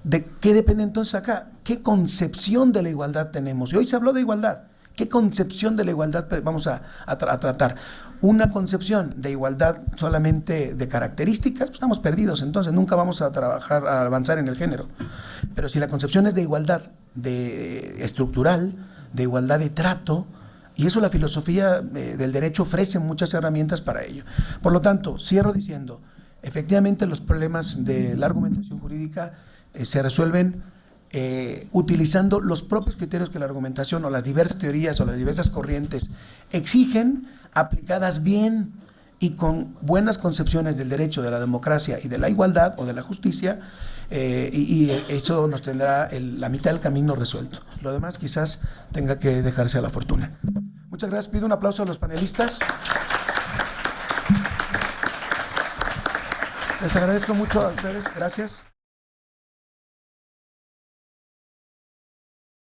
¿De qué depende entonces acá? ¿Qué concepción de la igualdad tenemos? Y hoy se habló de igualdad. ¿Qué concepción de la igualdad vamos a tratar? Una concepción de igualdad solamente de características, pues estamos perdidos, entonces nunca vamos a trabajar, a avanzar en el género. Pero si la concepción es de igualdad estructural, de igualdad de trato, y eso la filosofía del derecho ofrece muchas herramientas para ello. Por lo tanto, cierro diciendo, efectivamente los problemas de la argumentación jurídica se resuelven utilizando los propios criterios que la argumentación o las diversas teorías o las diversas corrientes exigen, aplicadas bien y con buenas concepciones del derecho, de la democracia y de la igualdad o de la justicia, y eso nos tendrá la mitad del camino resuelto. Lo demás quizás tenga que dejarse a la fortuna. Muchas gracias. Pido un aplauso a los panelistas. Les agradezco mucho a ustedes. Gracias.